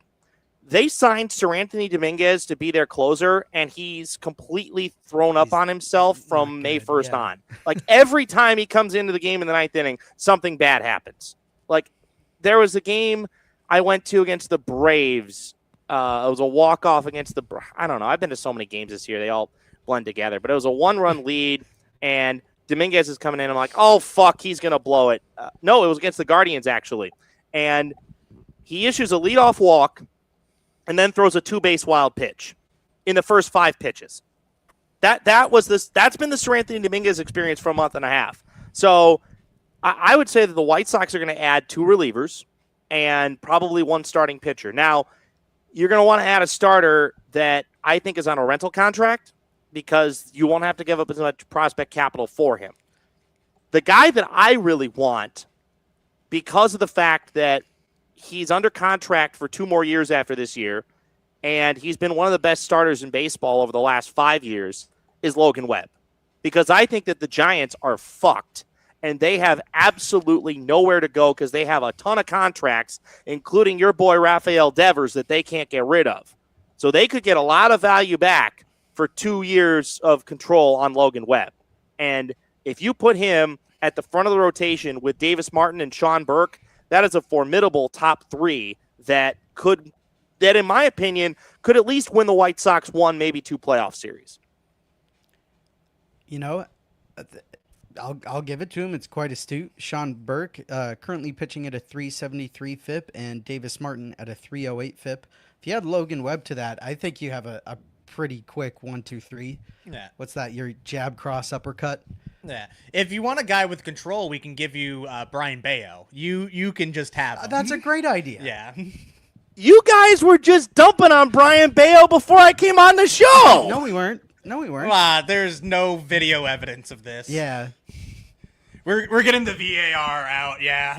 Speaker 5: they signed Sir Anthony Dominguez to be their closer, and he's completely thrown up on himself from May 1st on. Like, every time he comes into the game in the ninth inning, something bad happens. Like, there was a game I went to against the Braves. It was a walk-off against I don't know. I've been to so many games this year. They all blend together. But it was a one-run lead, and Dominguez is coming in. I'm like, oh, fuck, he's going to blow it. No, it was against the Guardians, actually. And he issues a leadoff walk and then throws a two-base wild pitch in the first 5 pitches. That's been the Sir Anthony Dominguez experience for a month and a half. So I would say that the White Sox are going to add 2 relievers and probably 1 starting pitcher. Now, you're going to want to add a starter that I think is on a rental contract because you won't have to give up as much prospect capital for him. The guy that I really want, because of the fact that he's under contract for 2 more years after this year, and he's been one of the best starters in baseball over the last 5 years, is Logan Webb. Because I think that the Giants are fucked, and they have absolutely nowhere to go because they have a ton of contracts, including your boy Rafael Devers, that they can't get rid of. So they could get a lot of value back for 2 years of control on Logan Webb. And if you put him at the front of the rotation with Davis Martin and Sean Burke, that is a formidable top 3 that in my opinion, could at least win the White Sox 1, maybe 2 playoff series.
Speaker 4: You know, I'll give it to him. It's quite astute. Sean Burke currently pitching at a 373 FIP and Davis Martin at a 308 FIP. If you add Logan Webb to that, I think you have a pretty quick 1, 2, 3.
Speaker 3: Yeah.
Speaker 4: What's that? Your jab, cross, uppercut?
Speaker 3: Yeah. If you want a guy with control, we can give you Brian Bayo. You can just have him.
Speaker 4: That's a great idea.
Speaker 3: Yeah.
Speaker 5: You guys were just dumping on Brian Bayo before I came on the show.
Speaker 4: No, we weren't.
Speaker 3: There's no video evidence of this.
Speaker 4: Yeah.
Speaker 3: We're getting the VAR out, yeah.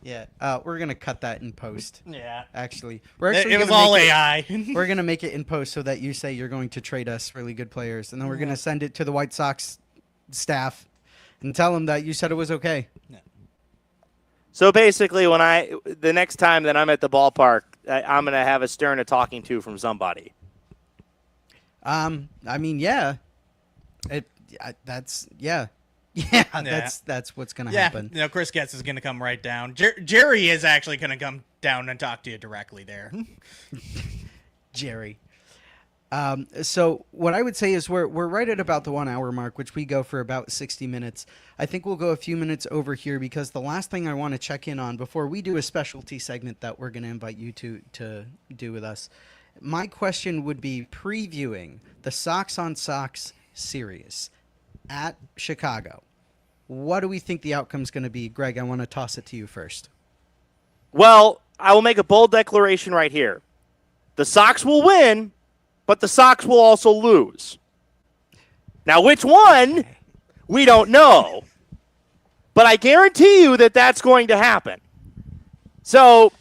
Speaker 4: Yeah, we're gonna cut that in post.
Speaker 3: Yeah.
Speaker 4: Actually, we're actually
Speaker 3: It was
Speaker 4: gonna
Speaker 3: all
Speaker 4: make
Speaker 3: AI.
Speaker 4: We're gonna make it in post so that you say you're going to trade us really good players, and then we're gonna send it to the White Sox staff and tell them that you said it was okay.
Speaker 5: So basically, the next time that I'm at the ballpark, I'm going to have a Stern a talking to from somebody.
Speaker 4: I mean, yeah, that's what's gonna happen.
Speaker 3: You know, Chris Getz is going to come right down. Jerry is actually going to come down and talk to you directly there.
Speaker 4: Jerry. So what I would say is we're right at about the 1 hour mark, which we go for about 60 minutes. I think we'll go a few minutes over here because the last thing I want to check in on before we do a specialty segment that we're going to invite you to do with us. My question would be previewing the Sox on Sox series at Chicago. What do we think the outcome's going to be? Greg, I want to toss it to you first.
Speaker 5: Well, I will make a bold declaration right here. The Sox will win, but the Sox will also lose. Now, which one, we don't know. But I guarantee you that that's going to happen. So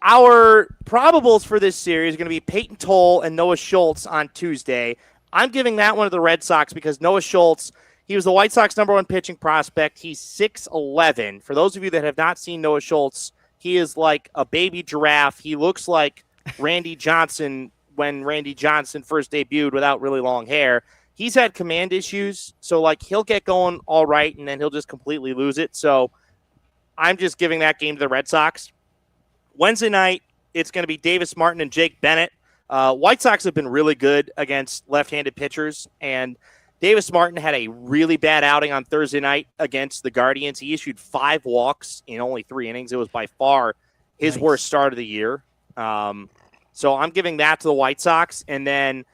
Speaker 5: our probables for this series are going to be Peyton Toll and Noah Schultz on Tuesday. I'm giving that one to the Red Sox because Noah Schultz, he was the White Sox #1 pitching prospect. He's 6'11". For those of you that have not seen Noah Schultz, he is like a baby giraffe. He looks like Randy Johnson when Randy Johnson first debuted without really long hair. He's had command issues, so like he'll get going all right, and then he'll just completely lose it. So I'm just giving that game to the Red Sox. Wednesday night, it's going to be Davis Martin and Jake Bennett. White Sox have been really good against left-handed pitchers, and Davis Martin had a really bad outing on Thursday night against the Guardians. He issued 5 walks in only 3 innings. It was by far his worst start of the year. So I'm giving that to the White Sox. And then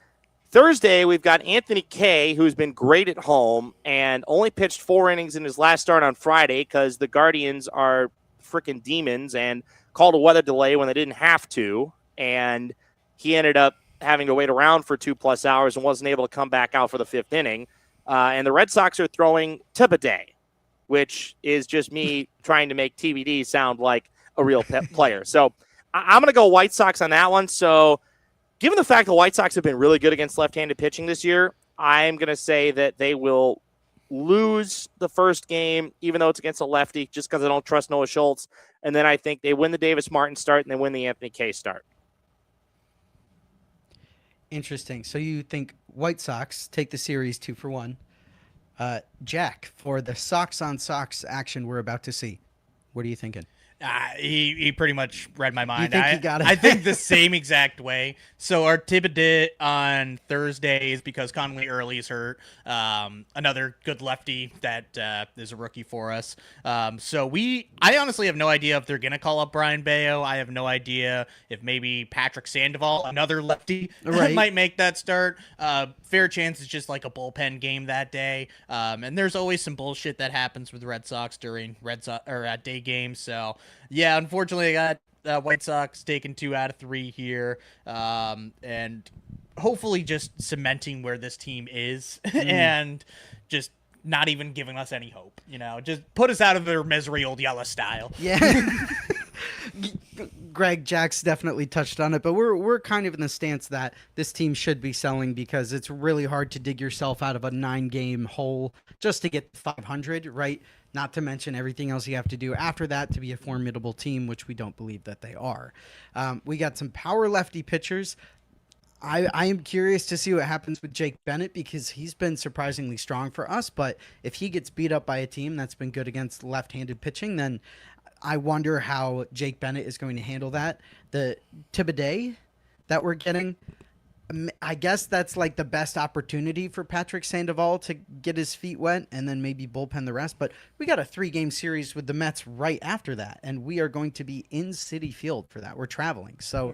Speaker 5: Thursday, we've got Anthony Kay, who's been great at home and only pitched 4 innings in his last start on Friday because the Guardians are freaking demons and called a weather delay when they didn't have to. And he ended up having to wait around for 2+ hours and wasn't able to come back out for the 5th inning. And the Red Sox are throwing Tibaday, which is just me trying to make TBD sound like a real player. So I'm going to go White Sox on that one. So given the fact the White Sox have been really good against left-handed pitching this year, I'm going to say that they will lose the first game, even though it's against a lefty, just because I don't trust Noah Schultz. And then I think they win the Davis Martin start and they win the Anthony Kay start.
Speaker 4: Interesting. So you think White Sox take the series 2-1. Jack, for the Sox on Sox action we're about to see, what are you thinking?
Speaker 3: He pretty much read my mind.
Speaker 4: You think he got it?
Speaker 3: I think the same exact way. So our Thibodeau on Thursday is because Conley Early's hurt. Another good lefty that is a rookie for us. So I honestly have no idea if they're going to call up Brian Bayo. I have no idea if maybe Patrick Sandoval, another lefty, might make that start. Fair chance it's just like a bullpen game that day. And there's always some bullshit that happens with the Red Sox during day games. So yeah, unfortunately, I got White Sox taking 2 out of 3 here, and hopefully just cementing where this team is and just not even giving us any hope. You know, just put us out of their misery, old yellow style.
Speaker 4: Yeah. Greg, Jack's definitely touched on it, but we're kind of in the stance that this team should be selling because it's really hard to dig yourself out of a 9-game hole just to get 500, right? Not to mention everything else you have to do after that to be a formidable team, which we don't believe that they are. We got some power lefty pitchers. I am curious to see what happens with Jake Bennett because he's been surprisingly strong for us, but if he gets beat up by a team that's been good against left-handed pitching, then I wonder how Jake Bennett is going to handle that. The Thibodeau that we're getting, I guess that's like the best opportunity for Patrick Sandoval to get his feet wet and then maybe bullpen the rest. But we got a 3-game series with the Mets right after that, and we are going to be in Citi Field for that. We're traveling. So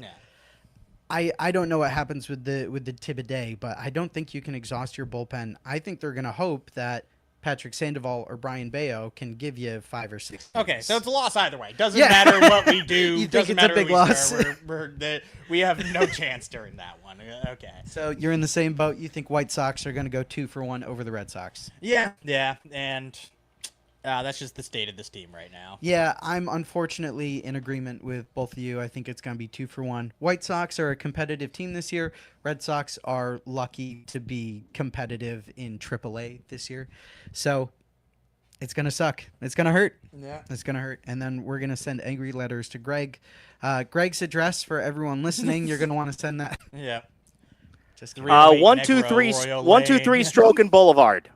Speaker 4: I don't know what happens with the Thibodeau, but I don't think you can exhaust your bullpen. I think they're going to hope that Patrick Sandoval or Brian Bayo can give you 5 or 6 games.
Speaker 3: Okay, so it's a loss either way. Doesn't matter what we do.
Speaker 4: You think
Speaker 3: doesn't
Speaker 4: it's
Speaker 3: matter
Speaker 4: a big
Speaker 3: who we
Speaker 4: loss?
Speaker 3: start. We have no chance during that one. Okay.
Speaker 4: So you're in the same boat. You think White Sox are going to go 2-1 over the Red Sox?
Speaker 3: Yeah, and That's just the state of this team right now.
Speaker 4: Yeah, I'm unfortunately in agreement with both of you. I think it's going to be 2-for-1. White Sox are a competitive team this year. Red Sox are lucky to be competitive in AAA this year. So it's going to suck. It's going to hurt.
Speaker 3: Yeah.
Speaker 4: It's going to hurt. And then we're going to send angry letters to Greg. Greg's address for everyone listening, you're going to want to send that.
Speaker 3: Yeah.
Speaker 4: Just
Speaker 5: 123 Stroking Boulevard.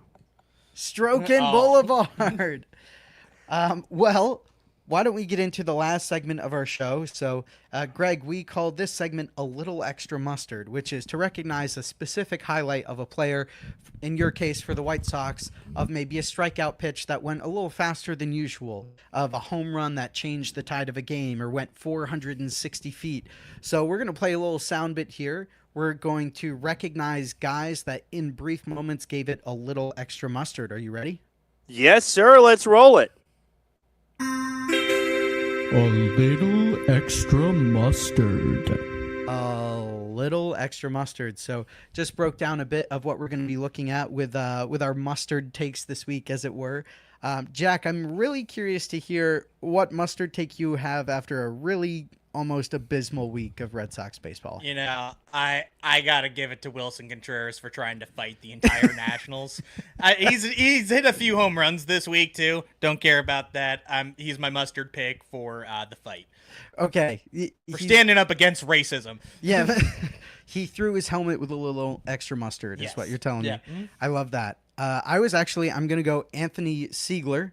Speaker 4: Stroking Boulevard. Well, why don't we get into the last segment of our show? So, Greg, we called this segment A Little Extra Mustard, which is to recognize a specific highlight of a player, in your case for the White Sox, of maybe a strikeout pitch that went a little faster than usual, of a home run that changed the tide of a game or went 460 feet. So we're going to play a little sound bit here. We're going to recognize guys that in brief moments gave it a little extra mustard. Are you ready?
Speaker 5: Yes, sir. Let's roll it.
Speaker 2: A little extra mustard.
Speaker 4: A little extra mustard. So just broke down a bit of what we're going to be looking at with our mustard takes this week, as it were. Jack, I'm really curious to hear what mustard take you have after a really almost abysmal week of Red Sox baseball.
Speaker 3: You know, I gotta give it to Wilson Contreras for trying to fight the entire Nationals. He's hit a few home runs this week too. Don't care about that. He's my mustard pick for the fight.
Speaker 4: Okay,
Speaker 3: For standing up against racism.
Speaker 4: Yeah, he threw his helmet with a little extra mustard.
Speaker 3: Yes.
Speaker 4: Is what you're telling me.
Speaker 3: Mm-hmm.
Speaker 4: I love that. I'm gonna go Anthony Siegler.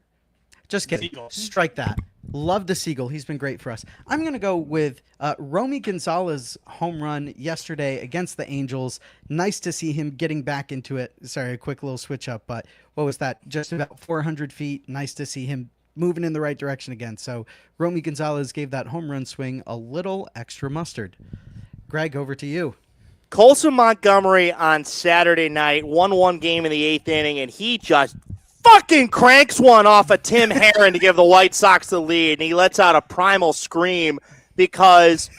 Speaker 4: Just kidding.
Speaker 3: Siegel.
Speaker 4: Strike that. Love the Seagull. He's been great for us. I'm going to go with Romy Gonzalez home run yesterday against the Angels. Nice to see him getting back into it. Sorry, a quick little switch up, but what was that? Just about 400 feet. Nice to see him moving in the right direction again. So Romy Gonzalez gave that home run swing a little extra mustard. Greg, over to you.
Speaker 5: Colson Montgomery on Saturday night, 1-1 game in the 8th inning, and he just fucking cranks one off of Tim Herron to give the White Sox the lead, and he lets out a primal scream because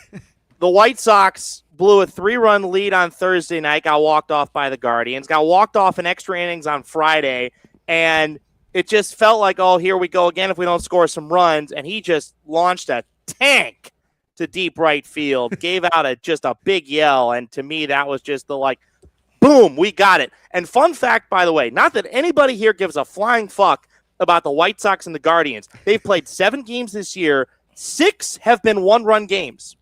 Speaker 5: the White Sox blew a 3-run lead on Thursday night, got walked off by the Guardians, got walked off in extra innings on Friday, and it just felt like, oh, here we go again if we don't score some runs, and he just launched a tank to deep right field, gave out just a big yell, and to me that was just the boom, we got it. And fun fact, by the way, not that anybody here gives a flying fuck about the White Sox and the Guardians. They've played 7 games this year. 6 have been 1-run games.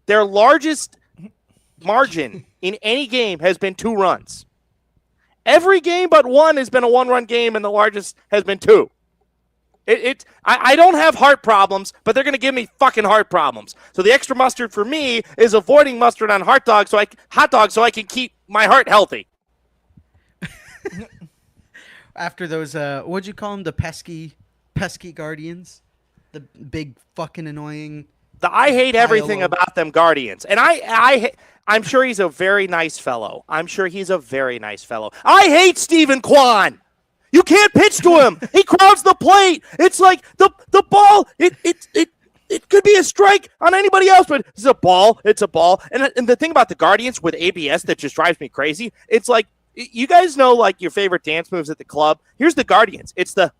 Speaker 5: Their largest margin in any game has been 2 runs. Every game but 1 has been a 1-run game, and the largest has been 2. I don't have heart problems, but they're going to give me fucking heart problems. So the extra mustard for me is avoiding mustard on hot dogs so I can keep my heart healthy.
Speaker 4: After those, what'd you call them? The pesky Guardians? The big fucking annoying.
Speaker 5: I hate everything about them Guardians. And I'm sure he's a very nice fellow. I hate Stephen Kwan. You can't pitch to him. He crowds the plate. It's like the ball. It could be a strike on anybody else, but it's a ball. It's a ball. And the thing about the Guardians with ABS that just drives me crazy, it's like, you guys know your favorite dance moves at the club. Here's the Guardians. It's the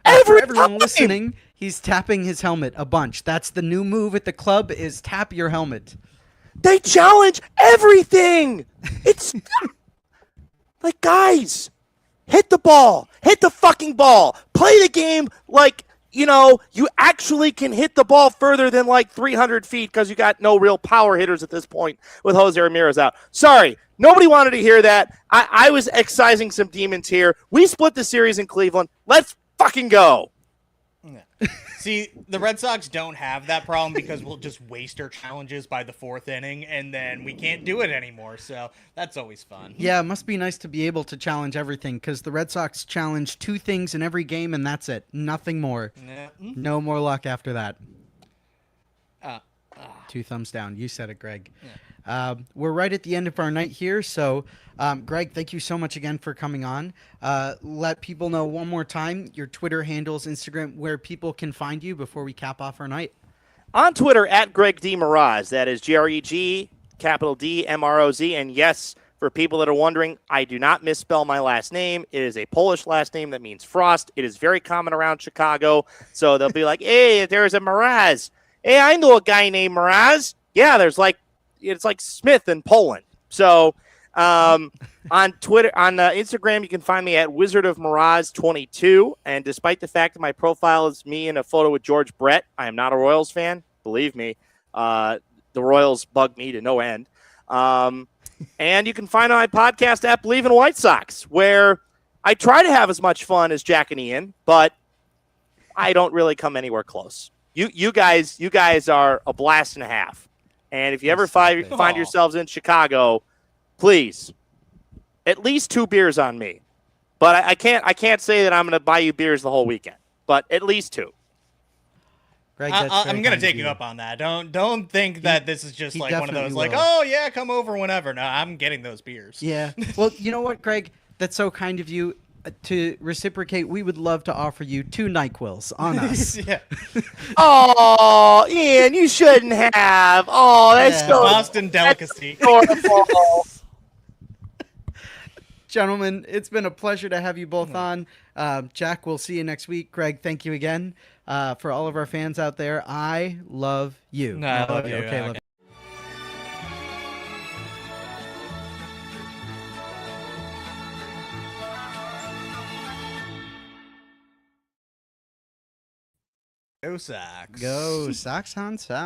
Speaker 4: everyone listening, he's tapping his helmet a bunch. That's the new move at the club, is tap your helmet.
Speaker 5: They challenge everything. It's guys, hit the ball. Hit the fucking ball. Play the game you actually can hit the ball further than 300 feet because you got no real power hitters at this point with Jose Ramirez out. Sorry, nobody wanted to hear that. I was excising some demons here. We split the series in Cleveland. Let's fucking go.
Speaker 3: See, the Red Sox don't have that problem because we'll just waste our challenges by the 4th inning, and then we can't do it anymore. So that's always fun.
Speaker 4: Yeah, it must be nice to be able to challenge everything because the Red Sox challenge 2 things in every game, and that's it. Nothing more.
Speaker 3: Yeah.
Speaker 4: No more luck after that. 2 thumbs down. You said it, Greg. Yeah. We're right at the end of our night here, so Greg, thank you so much again for coming on. Let people know one more time your Twitter handles, Instagram, where people can find you before we cap off our night.
Speaker 5: On Twitter, at Greg D. Moroz. That is GREG, capital D, MROZ. And yes, For people that are wondering, I do not misspell my last name. It is a Polish last name that means frost. It is very common around Chicago. So they'll be like, hey, there's a Mraz. Hey, I know a guy named Mraz. Yeah, it's like Smith in Poland. So on Twitter, on Instagram, you can find me at Wizard of Mraz 22. And despite the fact that my profile is me in a photo with George Brett, I am not a Royals fan. Believe me, the Royals bug me to no end. And you can find my podcast at Believe in White Sox, where I try to have as much fun as Jack and Ian, but I don't really come anywhere close. You guys are a blast and a half. And if you ever find yourselves in Chicago, please, at least 2 beers on me. But I can't say that I'm going to buy you beers the whole weekend, but at least 2.
Speaker 4: Greg,
Speaker 3: I'm gonna take you up on that. Don't think that this is just like one of those like, oh yeah, come over whenever. No, I'm getting those beers.
Speaker 4: Yeah. Well, you know what, Greg? That's so kind of you. To reciprocate, we would love to offer you 2 NyQuils on us.
Speaker 3: Yeah.
Speaker 5: Oh, Ian, you shouldn't have. Oh, that's so
Speaker 3: Boston delicacy.
Speaker 5: adorable.
Speaker 4: Gentlemen, it's been a pleasure to have you both on. Jack, we'll see you next week. Greg, thank you again. For all of our fans out there, I love you.
Speaker 3: No, I love you.
Speaker 4: Okay, love you.
Speaker 3: Go Sox.
Speaker 4: Go Sox on Sox.